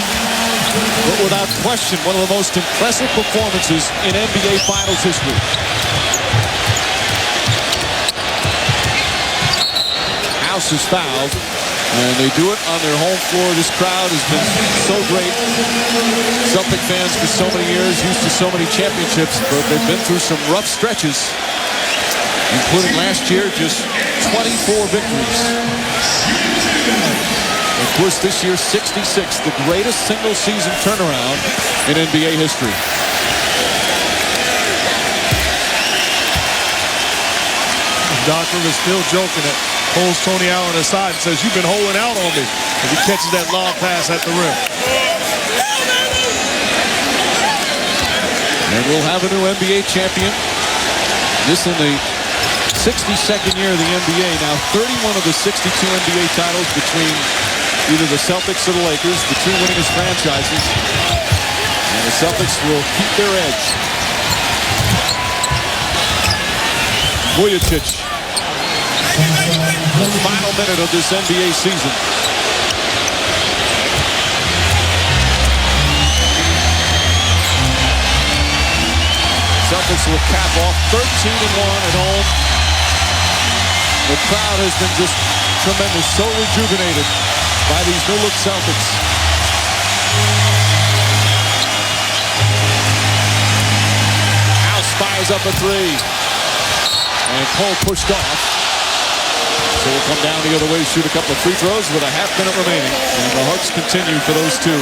But without question, one of the most impressive performances in NBA Finals history. House is fouled, and they do it on their home floor. This crowd has been so great. Celtic fans for so many years, used to so many championships, but they've been through some rough stretches, including last year, just 24 victories. Of course, this year, 66, the greatest single-season turnaround in NBA history. Doc Rivers still joking it. Pulls Tony Allen aside and says, "You've been holding out on me," as he catches that long pass at the rim. And we'll have a new NBA champion. This in the 62nd year of the NBA. Now 31 of the 62 NBA titles between either the Celtics or the Lakers, the two winningest franchises. And the Celtics will keep their edge. Vujacic. The final minute of this NBA season. Celtics will cap off 13-1 at home. The crowd has been just tremendous, so rejuvenated by these new-look Celtics. House fires up a three. And Cole pushed off. So we'll come down the other way, shoot a couple of free throws with a half minute remaining. And the hugs continue for those two.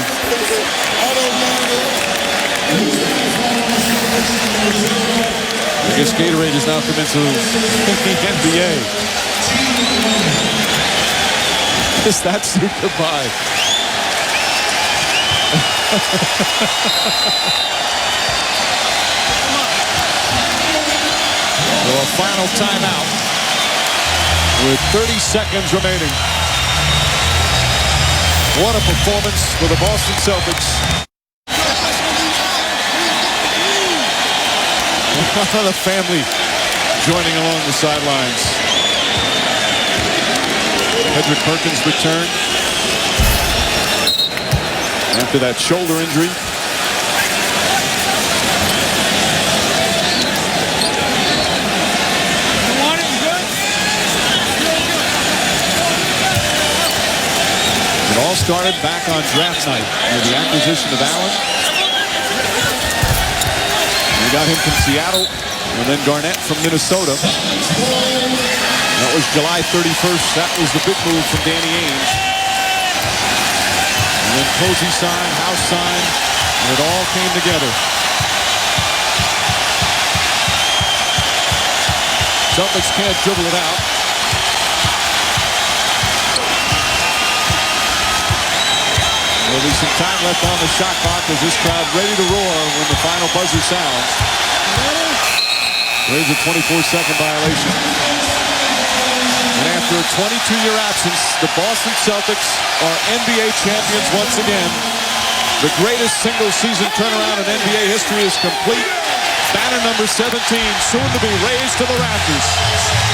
I guess Gatorade has now come into the NBA. Is that suit goodbye? So a final timeout with 30 seconds remaining. What a performance for the Boston Celtics. The family joining along the sidelines. Hedrick Perkins returned after that shoulder injury. It all started back on draft night with the acquisition of Allen. We got him from Seattle, And then Garnett from Minnesota. That was July 31st. That was the big move from Danny Ainge. And then Posey signed, House signed, and it all came together. Celtics can't dribble it out. There'll be some time left on the shot clock as this crowd ready to roar when the final buzzer sounds. There's a 24-second violation. And after a 22-year absence, the Boston Celtics are NBA champions once again. The greatest single-season turnaround in NBA history is complete. Banner number 17 soon to be raised to the rafters.